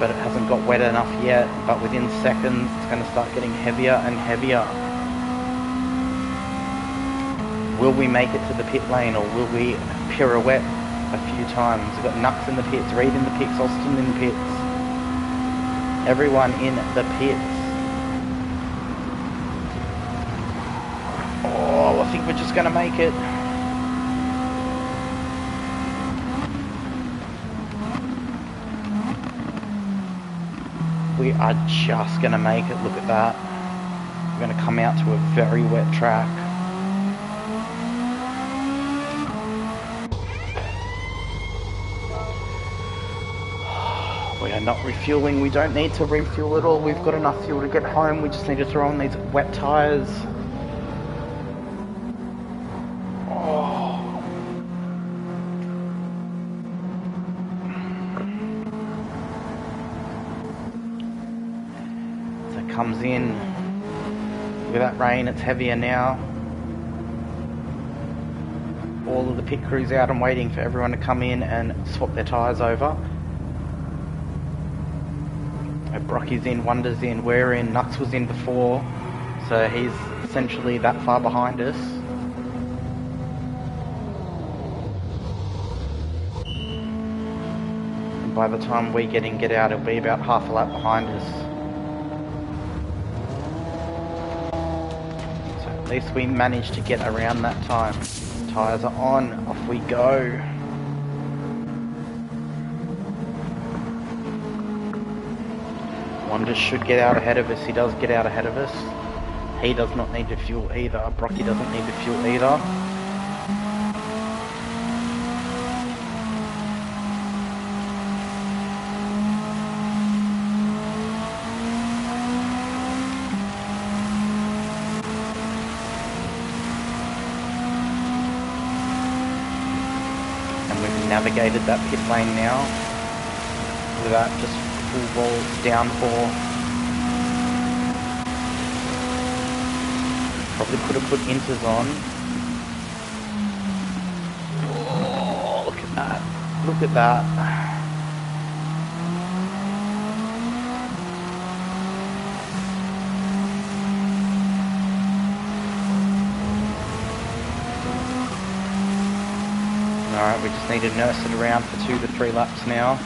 but it hasn't got wet enough yet. But within seconds, it's going to start getting heavier and heavier. Will we make it to the pit lane, or will we pirouette a few times? We've got Nux in the pits, Reed in the pits, Austin in the pits. Everyone in the pits. Oh, I think we're just going to make it. We are just going to make it. Look at that. We're going to come out to a very wet track. We are not refueling. We don't need to refuel at all. We've got enough fuel to get home. We just need to throw on these wet tyres. Oh. So it comes in. Look at that rain. It's heavier now. All of the pit crews out and waiting for everyone to come in and swap their tyres over. Brocky's in, Wonder's in, we're in, Nux was in before, so he's essentially that far behind us. And by the time we get out, it'll be about half a lap behind us. So at least we managed to get around that time. Tyres are on, off we go. Wonder should get out ahead of us. He does get out ahead of us. He does not need to fuel either. Brocky doesn't need to fuel either. And we've navigated that pit lane now without just full ball downpour. Probably could have put inters on. Oh, look at that. Look at that. Alright, we just need to nurse it around for 2 to 3 laps now.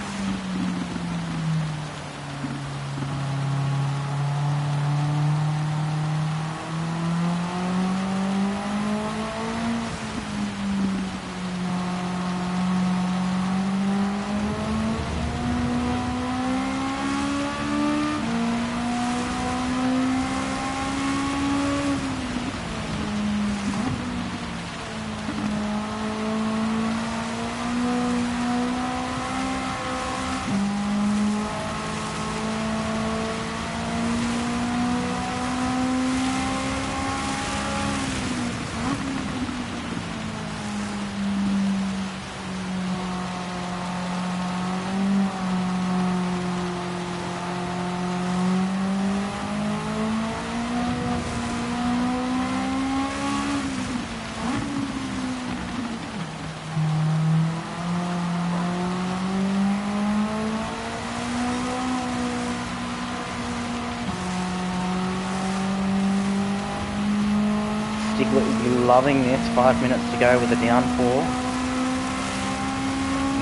Stiglet will be loving this. 5 minutes to go with a downpour.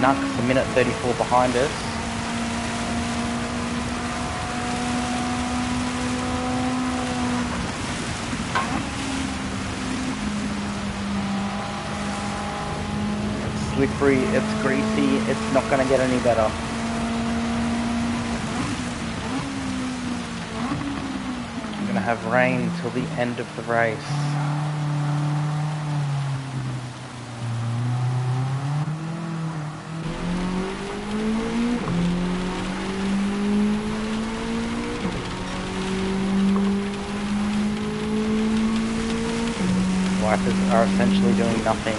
Nux a minute 34 behind us. It's slippery, it's greasy, it's not going to get any better. We're going to have rain till the end of the race. Wipers are essentially doing nothing.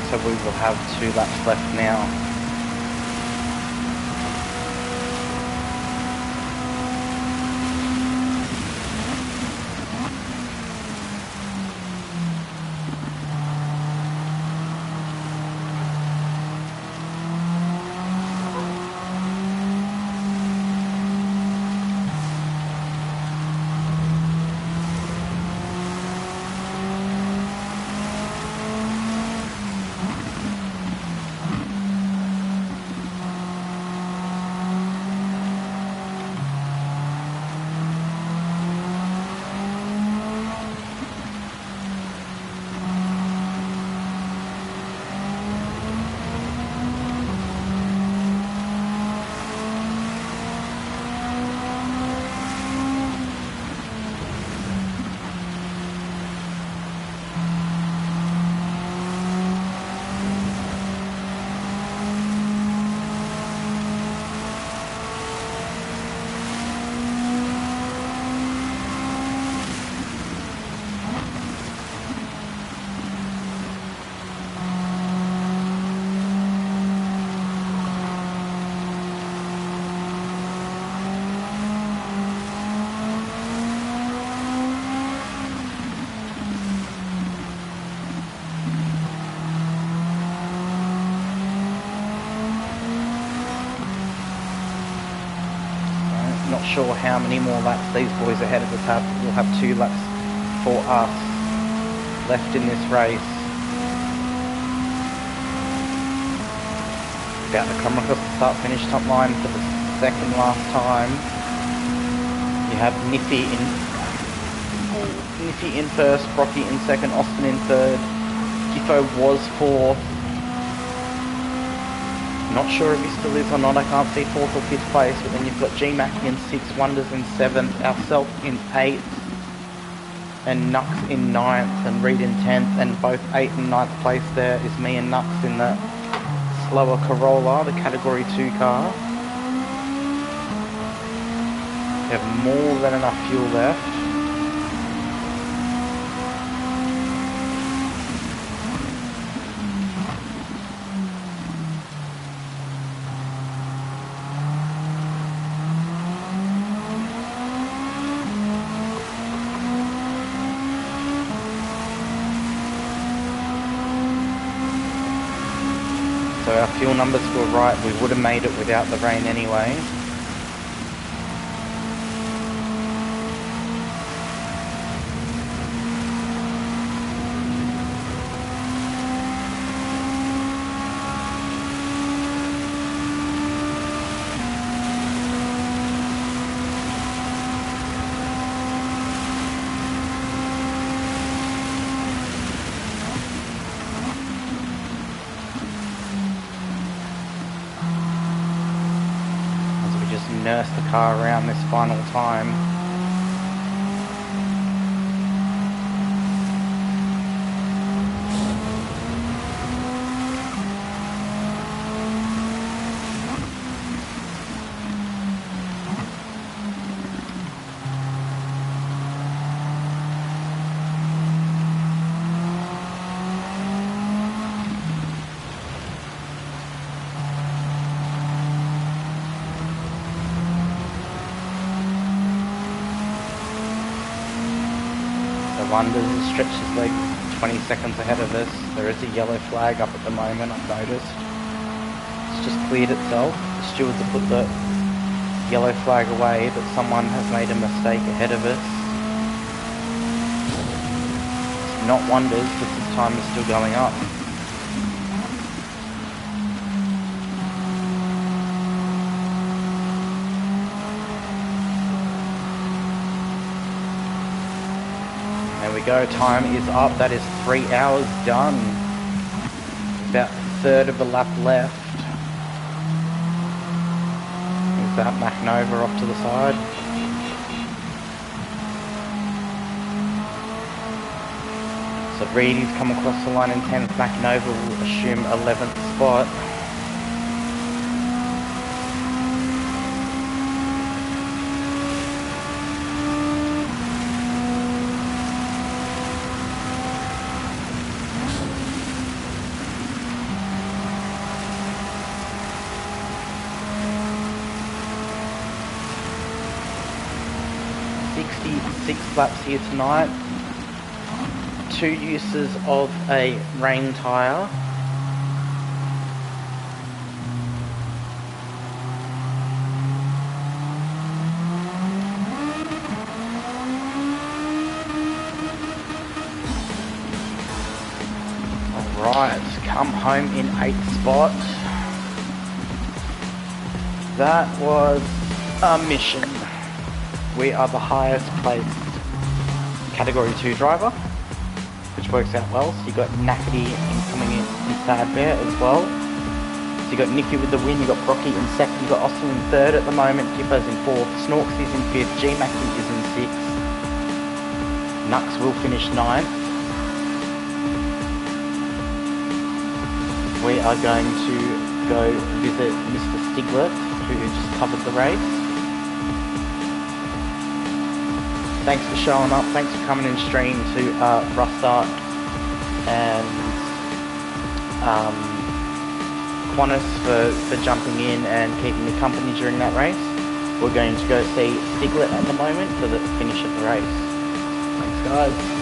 So we will have 2 laps left now. Not sure how many more laps these boys ahead of us have. We'll have 2 laps for us left in this race. About to come across the start-finish top line for the second last time. You have Niffy in first, Brocky in second, Austin in third. Giffo was fourth. Not sure if he still is or not, I can't see 4th or 5th place, but then you've got G-Mac in 6th, Wonders in 7th, ourself in 8th, and Nux in 9th, and Reed in 10th, and both 8th and 9th place there is me and Nux in the slower Corolla, the Category 2 car. We have more than enough fuel left. So our fuel numbers were right, we would have made it without the rain anyway. Nurse the car around this final time. wonders. It stretches like 20 seconds ahead of us. There is a yellow flag up at the moment, I've noticed. It's just cleared itself. The stewards have put the yellow flag away, but someone has made a mistake ahead of us. It's not wonders, but the time is still going up. There we go, time is up. That is 3 hours done. About a third of a lap left. Is that McNova off to the side? So Reedy's come across the line in 10th. McNova will assume 11th spot. Laps here tonight. 2 uses of a rain tyre. Alright, come home in 8th spot. That was a mission. We are the highest placed Category 2 driver, which works out well. So you got Nackety coming in third there as well. So you got Nicky with the win, you got Brocky in second, you got Austin in third at the moment, Dippo's in fourth, Snorks is in fifth, G Mackie is in sixth, Nux will finish ninth. We are going to go visit Mr. Stigler, who just covered the race. Thanks for showing up, thanks for coming in stream to Rustart and Qantas for jumping in and keeping me company during that race. We're going to go see Stigler at the moment for the finish of the race. Thanks guys.